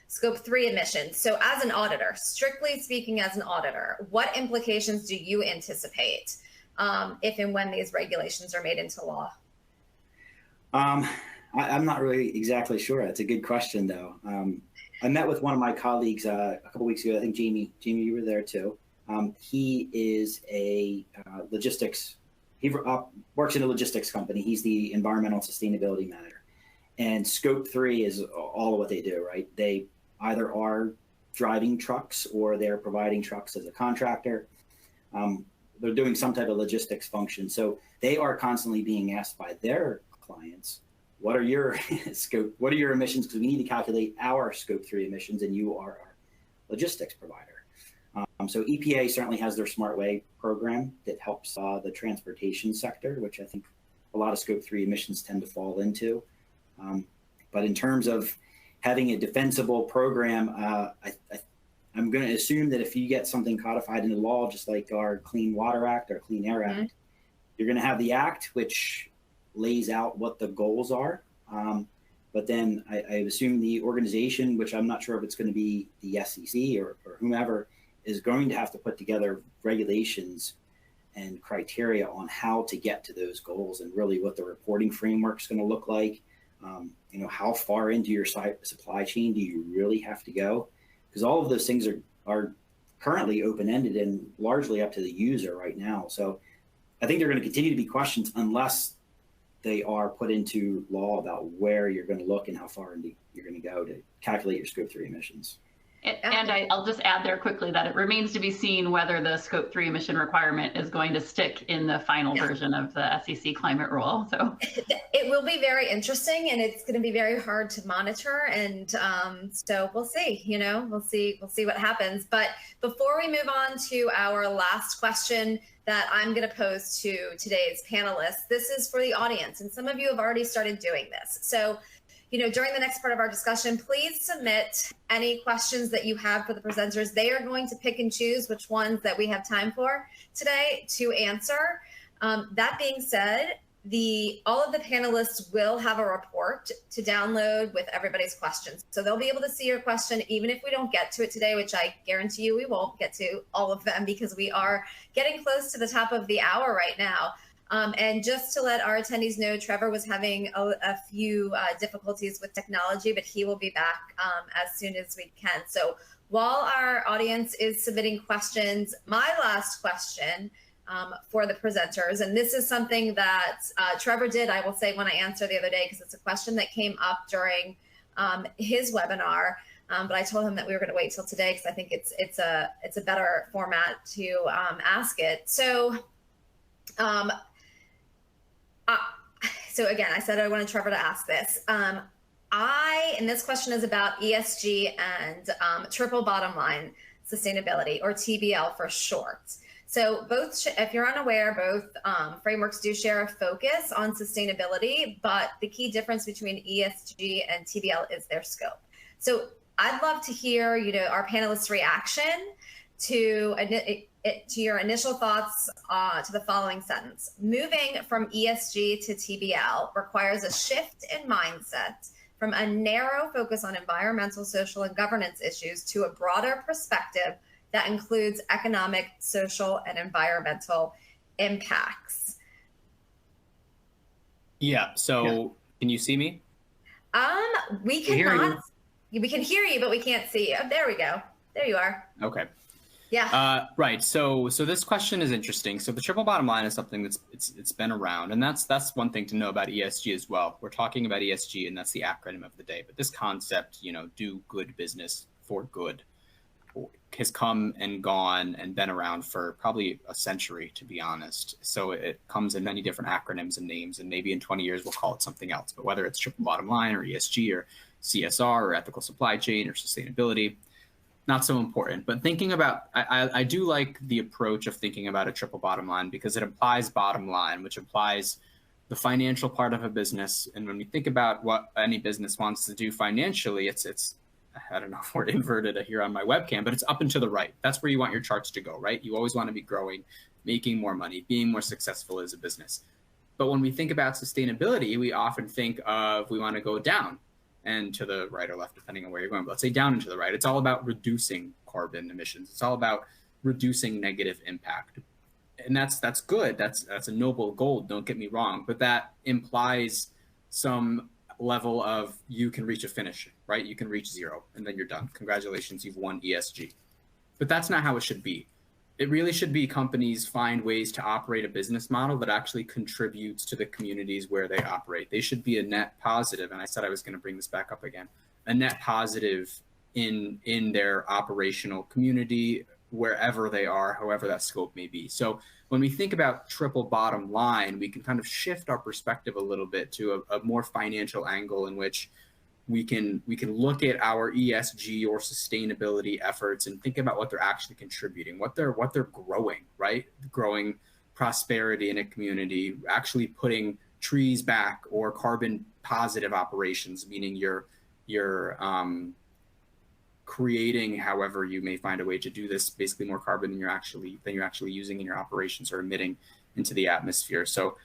Scope 3 emissions. So as an auditor, strictly speaking as an auditor, what implications do you anticipate if and when these regulations are made into law? I'm not really exactly sure. That's a good question, though. I met with one of my colleagues a couple weeks ago. I think Jamie, you were there too. He is a logistics. He works in a logistics company. He's the environmental sustainability manager, and Scope 3 is all of what they do. Right? They either are driving trucks or they're providing trucks as a contractor. They're doing some type of logistics function. So they are constantly being asked by their clients, what are your what are your emissions? Because we need to calculate our Scope 3 emissions, and you are our logistics provider. So EPA certainly has their Smart Way program that helps the transportation sector, which I think a lot of Scope 3 emissions tend to fall into. But in terms of having a defensible program, I'm going to assume that if you get something codified into law, just like our Clean Water Act or Clean Air Act, you're going to have the act, which lays out what the goals are. But then I assume the organization, which I'm not sure if it's going to be the SEC or whomever, is going to have to put together regulations and criteria on how to get to those goals and really what the reporting framework is going to look like. How far into your supply chain do you really have to go? Because all of those things are currently open-ended and largely up to the user right now. So I think they're going to continue to be questions unless they are put into law about where you're going to look and how far you're going to go to calculate your Scope 3 emissions. And I'll just add there quickly that it remains to be seen whether the Scope 3 emission requirement is going to stick in the final version of the SEC climate rule. So it will be very interesting, and it's going to be very hard to monitor. And so we'll see. We'll see what happens. But before we move on to our last question that I'm going to pose to today's panelists, this is for the audience, and some of you have already started doing this. So during the next part of our discussion, please submit any questions that you have for the presenters. They are going to pick and choose which ones that we have time for today to answer. That being said, all of the panelists will have a report to download with everybody's questions. So they'll be able to see your question, even if we don't get to it today, which I guarantee you we won't get to all of them because we are getting close to the top of the hour right now. And just to let our attendees know, Trevor was having a few difficulties with technology, but he will be back as soon as we can. So while our audience is submitting questions, my last question for the presenters, and this is something that Trevor did, I will say, when I answered the other day, because it's a question that came up during his webinar, but I told him that we were going to wait till today because I think it's a better format to ask it. So again, I said I wanted Trevor to ask this. And this question is about ESG and triple bottom line sustainability, or TBL for short. So both, if you're unaware, both frameworks do share a focus on sustainability, but the key difference between ESG and TBL is their scope. So I'd love to hear, our panelists' reaction to your initial thoughts to the following sentence. Moving from ESG to TBL requires a shift in mindset from a narrow focus on environmental, social, and governance issues to a broader perspective that includes economic, social, and environmental impacts. Yeah, so Can you see me? We cannot. We can hear you, but we can't see you. Oh, there we go. There you are. Okay. Yeah. Right. So this question is interesting. So the triple bottom line is something it's been around, and that's one thing to know about ESG as well. We're talking about ESG, and that's the acronym of the day. But this concept, do good business for good, has come and gone and been around for probably a century, to be honest. So it comes in many different acronyms and names, and maybe in 20 years we'll call it something else. But whether it's triple bottom line or ESG or CSR or ethical supply chain or sustainability, not so important. But thinking about, I do like the approach of thinking about a triple bottom line because it implies bottom line, which implies the financial part of a business. And when we think about what any business wants to do financially, it's I don't know if we're inverted here on my webcam, but it's up and to the right. That's where you want your charts to go, right? You always want to be growing, making more money, being more successful as a business. But when we think about sustainability, we often think of, we want to go down and to the right or left, depending on where you're going. But let's say down and to the right. It's all about reducing carbon emissions. It's all about reducing negative impact. And that's good. That's a noble goal, don't get me wrong. But that implies some level of, you can reach a finish, right? You can reach zero and then you're done. Congratulations, you've won ESG. But that's not how it should be. It really should be companies find ways to operate a business model that actually contributes to the communities where they operate. They should be a net positive. And I said I was going to bring this back up again, a net positive in their operational community, wherever they are, however that scope may be. So when we think about triple bottom line, we can kind of shift our perspective a little bit to a more financial angle in which we can look at our ESG or sustainability efforts and think about what they're actually contributing, what they're growing, right? Growing prosperity in a community, actually putting trees back, or carbon positive operations, meaning you're creating, however you may find a way to do this, basically more carbon than you're actually using in your operations or emitting into the atmosphere. So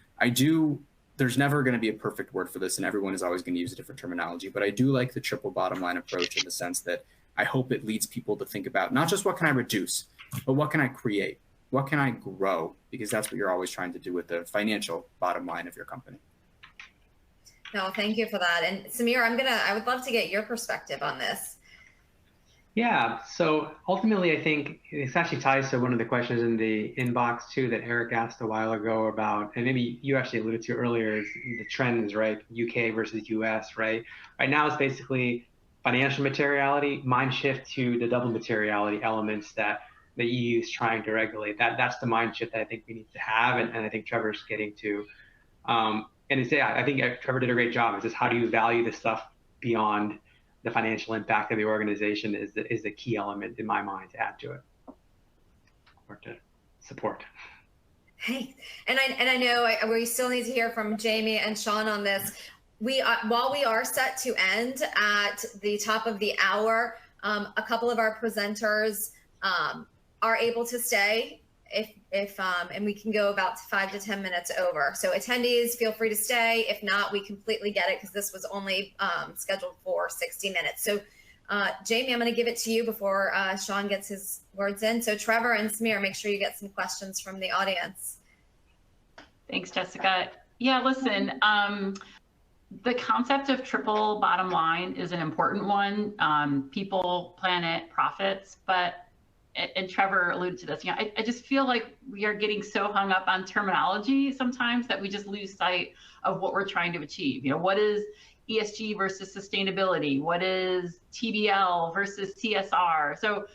there's never going to be a perfect word for this, and everyone is always going to use a different terminology, but I do like the triple bottom line approach in the sense that I hope it leads people to think about not just what can I reduce, but what can I create? What can I grow? Because that's what you're always trying to do with the financial bottom line of your company. No, thank you for that. And Samir, I would love to get your perspective on this. Yeah, so ultimately, I think this actually ties to one of the questions in the inbox too that Eric asked a while ago about, and maybe you actually alluded to earlier, is the trends, right? UK versus US, right? Right now it's basically financial materiality, mind shift to the double materiality elements that the EU is trying to regulate. That's the mind shift that I think we need to have, and I think Trevor's getting to. And I think Trevor did a great job. It's just, how do you value this stuff beyond the financial impact of the organization is the key element in my mind to add to it or to support. Hey, and I know we still need to hear from Jamie and Sean on this. While we are set to end at the top of the hour, a couple of our presenters are able to stay and we can go about 5 to 10 minutes over. So attendees, feel free to stay. If not, we completely get it because this was only scheduled for 60 minutes. So Jamie, I'm going to give it to you before Sean gets his words in. So Trevor and Samir, make sure you get some questions from the audience. Thanks, Jessica. Yeah, listen, the concept of triple bottom line is an important one. People, planet, profits, but and Trevor alluded to this, I just feel like we are getting so hung up on terminology sometimes that we just lose sight of what we're trying to achieve. What is ESG versus sustainability? What is TBL versus CSR? So,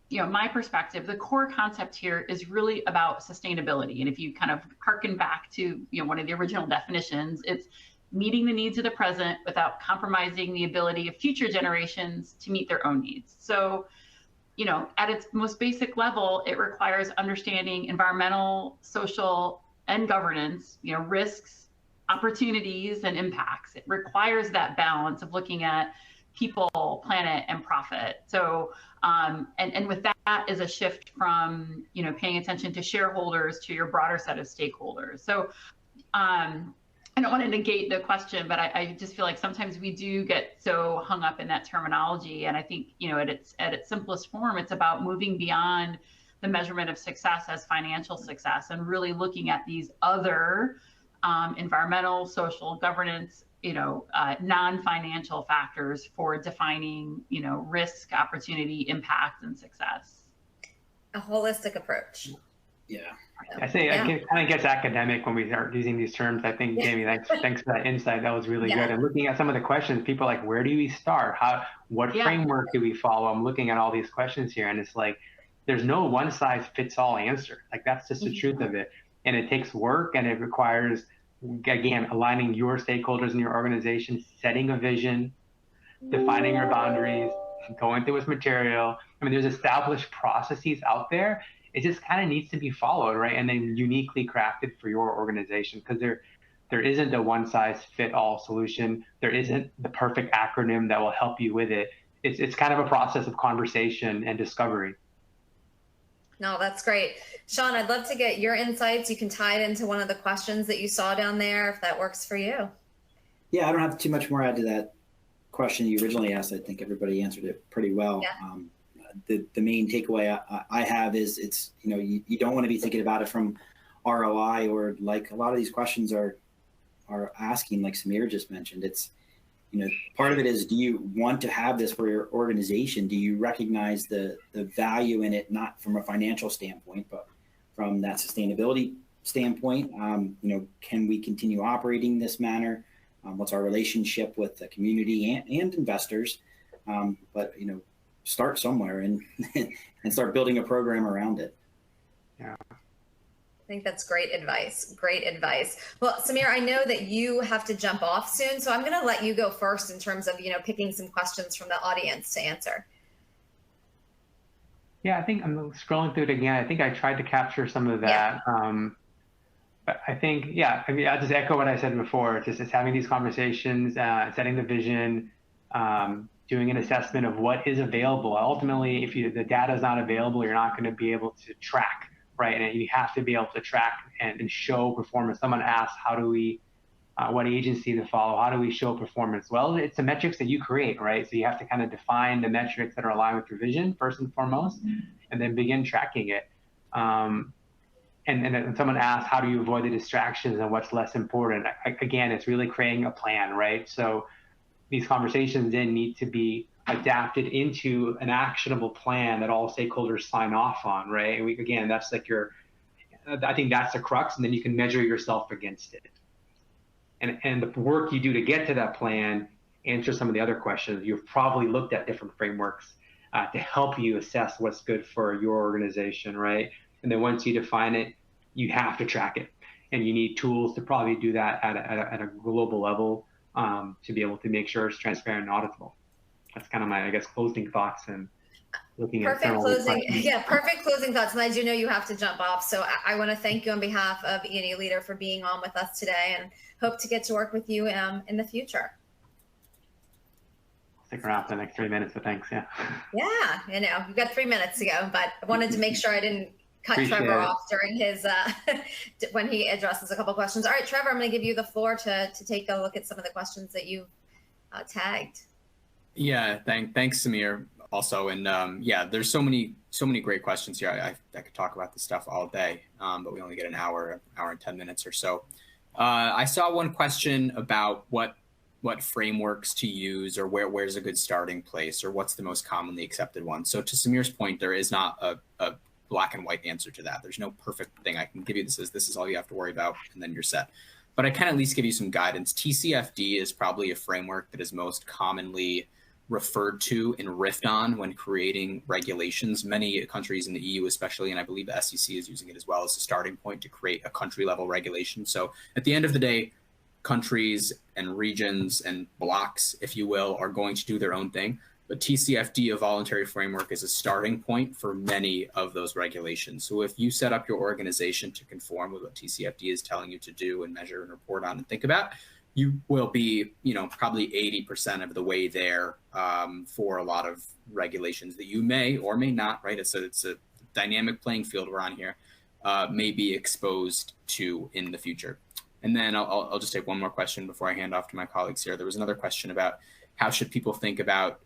my perspective, the core concept here is really about sustainability. And if you kind of harken back to, one of the original definitions, it's meeting the needs of the present without compromising the ability of future generations to meet their own needs. So, at its most basic level, it requires understanding environmental, social, and governance, risks, opportunities, and impacts. It requires that balance of looking at people, planet, and profit. So, and with that is a shift from, paying attention to shareholders to your broader set of stakeholders. So, I don't want to negate the question, but I just feel like sometimes we do get so hung up in that terminology. And I think, at its simplest form, it's about moving beyond the measurement of success as financial success and really looking at these other environmental, social, governance, non-financial factors for defining, risk, opportunity, impact, and success. A holistic approach. Yeah. I think it kind of gets academic when we start using these terms. I think, Jamie, thanks for that insight. That was really good. And looking at some of the questions, people are like, where do we start? What framework do we follow? I'm looking at all these questions here, and it's like, there's no one size fits all answer. Like, that's just the truth of it. And it takes work, and it requires, again, aligning your stakeholders in your organization, setting a vision, defining your boundaries, going through with material. I mean, there's established processes out there. It just kind of needs to be followed, right? And then uniquely crafted for your organization, because there isn't a one size fit all solution. There isn't the perfect acronym that will help you with it. it's kind of a process of conversation and discovery. No, that's great. Sean, I'd love to get your insights. You can tie it into one of the questions that you saw down there, if that works for you. Yeah, I don't have too much more to add to that question you originally asked. I think everybody answered it pretty well. Yeah. The main takeaway I have is it's, you don't want to be thinking about it from ROI, or like a lot of these questions are asking, like Samir just mentioned. It's, part of it is, do you want to have this for your organization? Do you recognize the value in it, not from a financial standpoint, but from that sustainability standpoint? Can we continue operating this manner? What's our relationship with the community and investors? But start somewhere and and start building a program around it. Yeah. I think that's great advice. Great advice. Well, Samir, I know that you have to jump off soon, so I'm going to let you go first in terms of, picking some questions from the audience to answer. Yeah, I think I'm scrolling through it again. I think I tried to capture some of that. Yeah. But I think, I'll just echo what I said before. It's having these conversations, setting the vision, doing an assessment of what is available. Ultimately, if the data is not available, you're not going to be able to track, right? And you have to be able to track and show performance. Someone asked, how do we, what agency to follow? How do we show performance? Well, it's the metrics that you create, right? So you have to kind of define the metrics that are aligned with your vision first and foremost, and then begin tracking it. And then someone asked, how do you avoid the distractions and what's less important? Again, it's really creating a plan, right? So these conversations then need to be adapted into an actionable plan that all stakeholders sign off on, right? And again, that's like I think that's the crux, and then you can measure yourself against it. And the work you do to get to that plan answers some of the other questions. You've probably looked at different frameworks to help you assess what's good for your organization, right? And then once you define it, you have to track it. And you need tools to probably do that at a global level to be able to make sure it's transparent and auditable. That's kind of my, closing thoughts and looking at perfect closing thoughts. And I do know you have to jump off. So I want to thank you on behalf of E+E Leader for being on with us today, and hope to get to work with you in the future. Stick around for the next 3 minutes, but thanks. Yeah. Yeah, you've got 3 minutes to go, but I wanted to make sure I didn't cut Trevor off during his when he addresses a couple questions. All right, Trevor, I'm going to give you the floor to take a look at some of the questions that you tagged. Yeah, thanks, Samir. Also, and there's so many great questions here. I could talk about this stuff all day, but we only get an hour and 10 minutes or so. I saw one question about what frameworks to use, or where's a good starting place, or what's the most commonly accepted one. So to Samir's point, there is not a black and white answer to that. There's no perfect thing I can give you. This is all you have to worry about, and then you're set. But I can at least give you some guidance. TCFD is probably a framework that is most commonly referred to and riffed on when creating regulations. Many countries in the EU especially, and I believe the SEC is using it as well as a starting point to create a country level regulation. So at the end of the day, countries and regions and blocks, if you will, are going to do their own thing. But TCFD, a voluntary framework, is a starting point for many of those regulations. So if you set up your organization to conform with what TCFD is telling you to do and measure and report on and think about, you will be, probably 80% of the way there for a lot of regulations that you may or may not, right? It's a dynamic playing field we're on here, may be exposed to in the future. And then I'll just take one more question before I hand off to my colleagues here. There was another question about how should people think about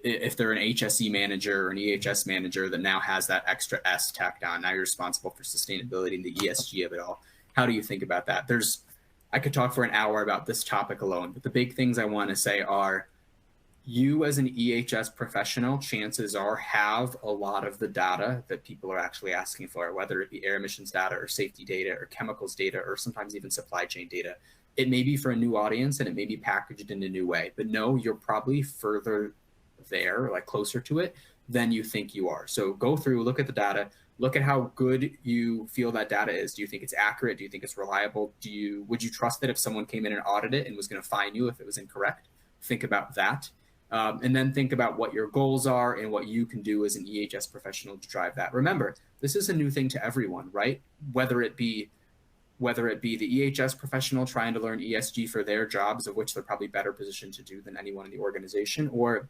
if they're an HSE manager or an EHS manager that now has that extra S tacked on. Now you're responsible for sustainability and the ESG of it all. How do you think about that? I could talk for an hour about this topic alone, but the big things I want to say are, you as an EHS professional, chances are, have a lot of the data that people are actually asking for, whether it be air emissions data or safety data or chemicals data or sometimes even supply chain data. It may be for a new audience and it may be packaged in a new way, but no, you're probably further there, like closer to it, than you think you are. So go through, look at the data, look at how good you feel that data is. Do you think it's accurate? Do you think it's reliable? Would you trust that if someone came in and audited it and was going to fine you if it was incorrect? Think about that. And then think about what your goals are and what you can do as an EHS professional to drive that. Remember, this is a new thing to everyone, right? Whether it be the EHS professional trying to learn ESG for their jobs, of which they're probably better positioned to do than anyone in the organization, or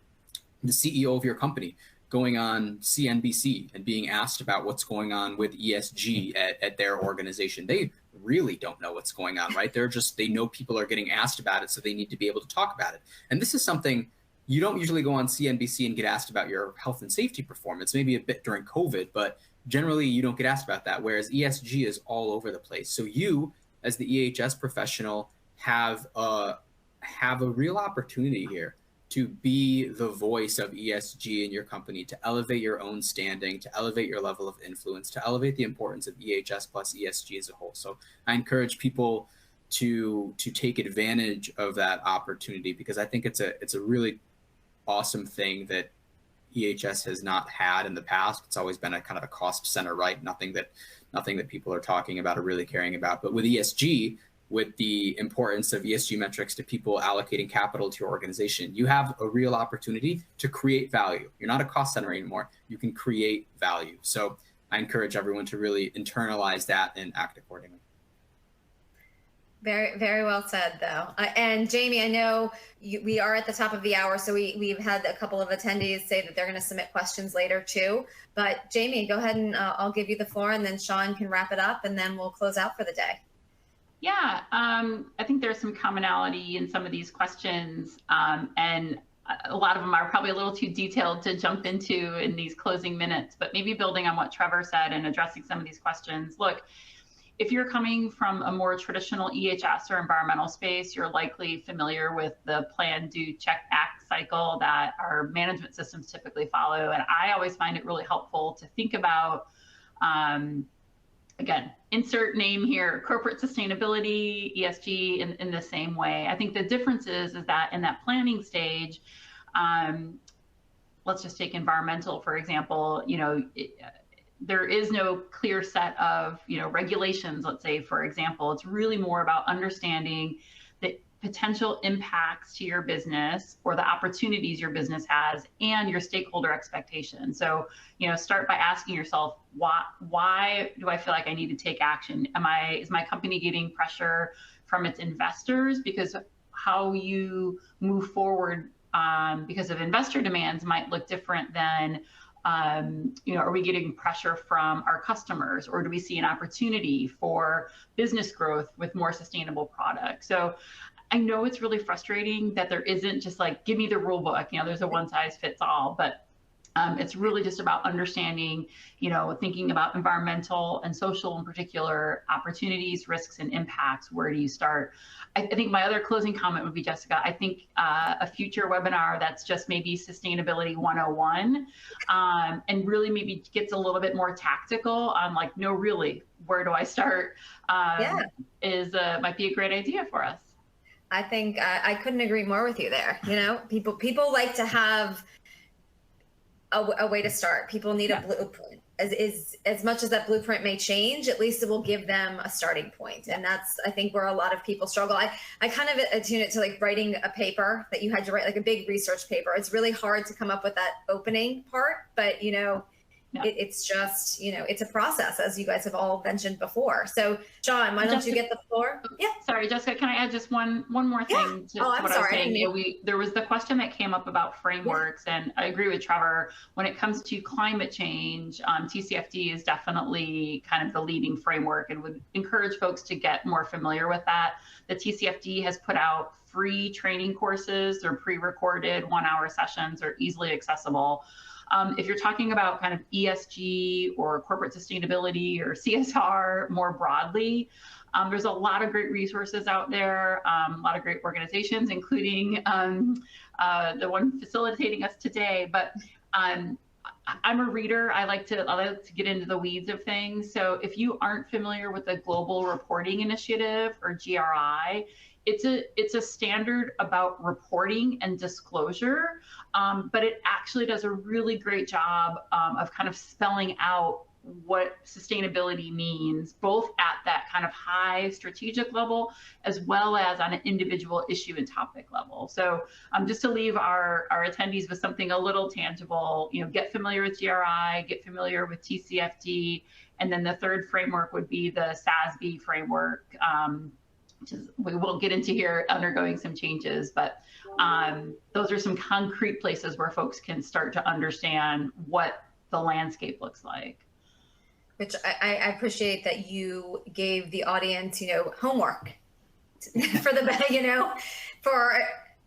the CEO of your company going on CNBC and being asked about what's going on with ESG at their organization. They really don't know what's going on, right? They know people are getting asked about it, so they need to be able to talk about it. And this is something you don't usually go on CNBC and get asked about your health and safety performance, maybe a bit during COVID, but generally you don't get asked about that, whereas ESG is all over the place. So you, as the EHS professional, have a real opportunity here to be the voice of ESG in your company, to elevate your own standing, to elevate your level of influence, to elevate the importance of EHS plus ESG as a whole. So I encourage people to take advantage of that opportunity, because I think it's a really awesome thing that EHS has not had in the past. It's always been a kind of a cost center, right? Nothing that people are talking about or really caring about. But with ESG, with the importance of ESG metrics to people allocating capital to your organization, you have a real opportunity to create value. You're not a cost center anymore. You can create value. So I encourage everyone to really internalize that and act accordingly. Very, very well said, though. And Jamie, I know we are at the top of the hour, so we've had a couple of attendees say that they're going to submit questions later too. But Jamie, go ahead and I'll give you the floor, and then Sean can wrap it up, and then we'll close out for the day. Yeah, I think there's some commonality in some of these questions, and a lot of them are probably a little too detailed to jump into in these closing minutes, but maybe building on what Trevor said and addressing some of these questions. Look, if you're coming from a more traditional EHS or environmental space, you're likely familiar with the plan, do, check, act cycle that our management systems typically follow. And I always find it really helpful to think about, again, insert name here, corporate sustainability, ESG in the same way. I think the difference is that in that planning stage, let's just take environmental, for example, there is no clear set of, regulations, let's say, for example. It's really more about understanding the potential impacts to your business or the opportunities your business has and your stakeholder expectations. So, start by asking yourself, why do I feel like I need to take action? Is my company getting pressure from its investors? Because how you move forward because of investor demands might look different than are we getting pressure from our customers, or do we see an opportunity for business growth with more sustainable products? So I know it's really frustrating that there isn't just like, give me the rule book, there's a one size fits all, but it's really just about understanding, thinking about environmental and social in particular opportunities, risks, and impacts. Where do you start? I think my other closing comment would be, Jessica, I think a future webinar that's just maybe sustainability 101 and really maybe gets a little bit more tactical on like, no, really, where do I start might be a great idea for us. I think I couldn't agree more with you there. People like to have a way to start. People need a blueprint. As much as that blueprint may change, at least it will give them a starting point. And that's, I think, where a lot of people struggle. I kind of attune it to like writing a paper that you had to write, like a big research paper. It's really hard to come up with that opening part, but it's just, it's a process, as you guys have all mentioned before. So Sean, why don't you get the floor? Yeah. Sorry, Jessica, can I add just one more thing to what I was saying? There was the question that came up about frameworks, and I agree with Trevor. When it comes to climate change, TCFD is definitely kind of the leading framework, and would encourage folks to get more familiar with that. The TCFD has put out free training courses. They're pre-recorded 1-hour sessions, are easily accessible. If you're talking about kind of ESG or corporate sustainability or CSR more broadly, there's a lot of great resources out there, a lot of great organizations, including the one facilitating us today. But I'm a reader. I like to get into the weeds of things. So if you aren't familiar with the Global Reporting Initiative, or GRI, it's a standard about reporting and disclosure, but it actually does a really great job of kind of spelling out what sustainability means, both at that kind of high strategic level, as well as on an individual issue and topic level. So just to leave our attendees with something a little tangible, get familiar with GRI, get familiar with TCFD, and then the third framework would be the SASB framework. which is, we won't get into here, undergoing some changes, but those are some concrete places where folks can start to understand what the landscape looks like. Which I appreciate that you gave the audience, homework for the, for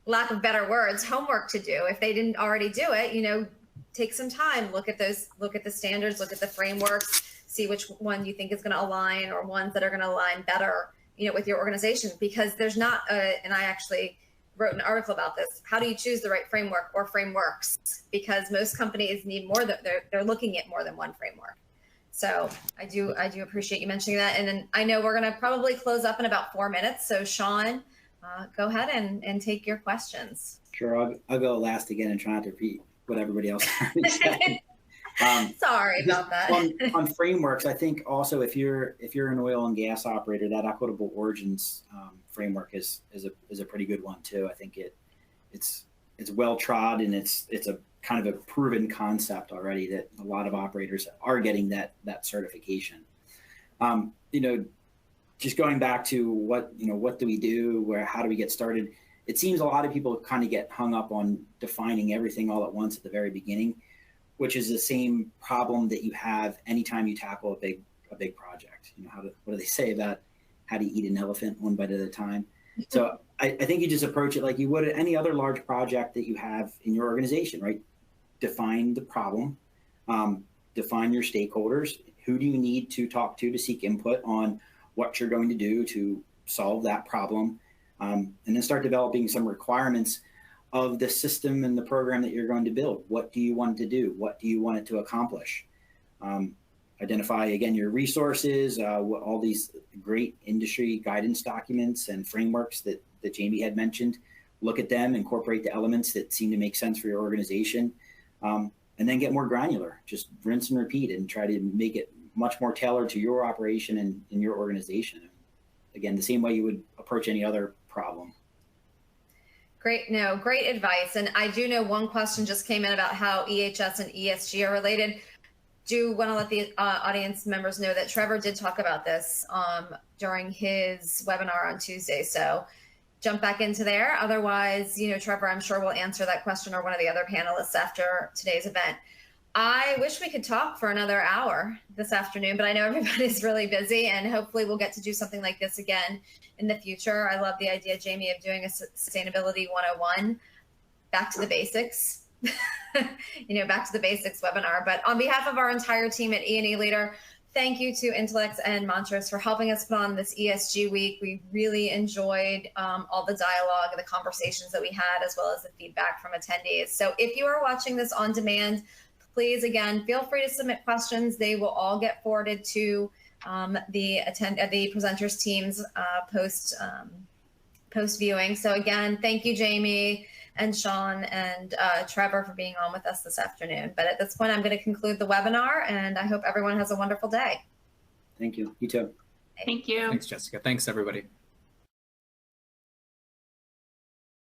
lack of better words, homework to do. If they didn't already do it, take some time, look at the standards, look at the frameworks, see which one you think is going to align, or ones that are going to align better, with your organization, because there's not and I actually wrote an article about this. How do you choose the right framework or frameworks? Because most companies need more than they're looking at more than one framework. So I do appreciate you mentioning that. And then I know we're going to probably close up in about 4 minutes. So Sean, go ahead and take your questions. Sure, I'll go last again and try not to repeat what everybody else said. Sorry about that. on frameworks, I think also if you're an oil and gas operator, that equitable origins framework is a pretty good one too. I think it's well trod, and it's a kind of a proven concept already that a lot of operators are getting that certification. Just going back to what do we do, how do we get started? It seems a lot of people kind of get hung up on defining everything all at once at the very beginning, which is the same problem that you have anytime you tackle a big project. What do they say about how do you eat an elephant one bite at a time? So I think you just approach it like you would any other large project that you have in your organization, right? Define the problem, define your stakeholders. Who do you need to talk to seek input on what you're going to do to solve that problem? And then start developing some requirements of the system and the program that you're going to build. What do you want it to do? What do you want it to accomplish? Identify, again, your resources, all these great industry guidance documents and frameworks that Jamie had mentioned. Look at them, incorporate the elements that seem to make sense for your organization, and then get more granular. Just rinse and repeat and try to make it much more tailored to your operation and in your organization. Again, the same way you would approach any other problem. Great advice. And I do know one question just came in about how EHS and ESG are related. Do want to let the audience members know that Trevor did talk about this during his webinar on Tuesday. So jump back into there. Otherwise, Trevor, I'm sure will answer that question, or one of the other panelists after today's event. I wish we could talk for another hour this afternoon, but I know everybody's really busy, and hopefully we'll get to do something like this again in the future. I love the idea, Jamie, of doing a Sustainability 101, back to the basics, back to the basics webinar. But on behalf of our entire team at E+E Leader, thank you to Intelex and Montrose for helping us put on this ESG week. We really enjoyed all the dialogue and the conversations that we had, as well as the feedback from attendees. So if you are watching this on demand, please, again, feel free to submit questions. They will all get forwarded to the presenters teams post viewing. So again, thank you, Jamie and Sean and Trevor, for being on with us this afternoon. But at this point, I'm going to conclude the webinar, and I hope everyone has a wonderful day. Thank you. You too. Thank you. Thanks, Jessica. Thanks, everybody.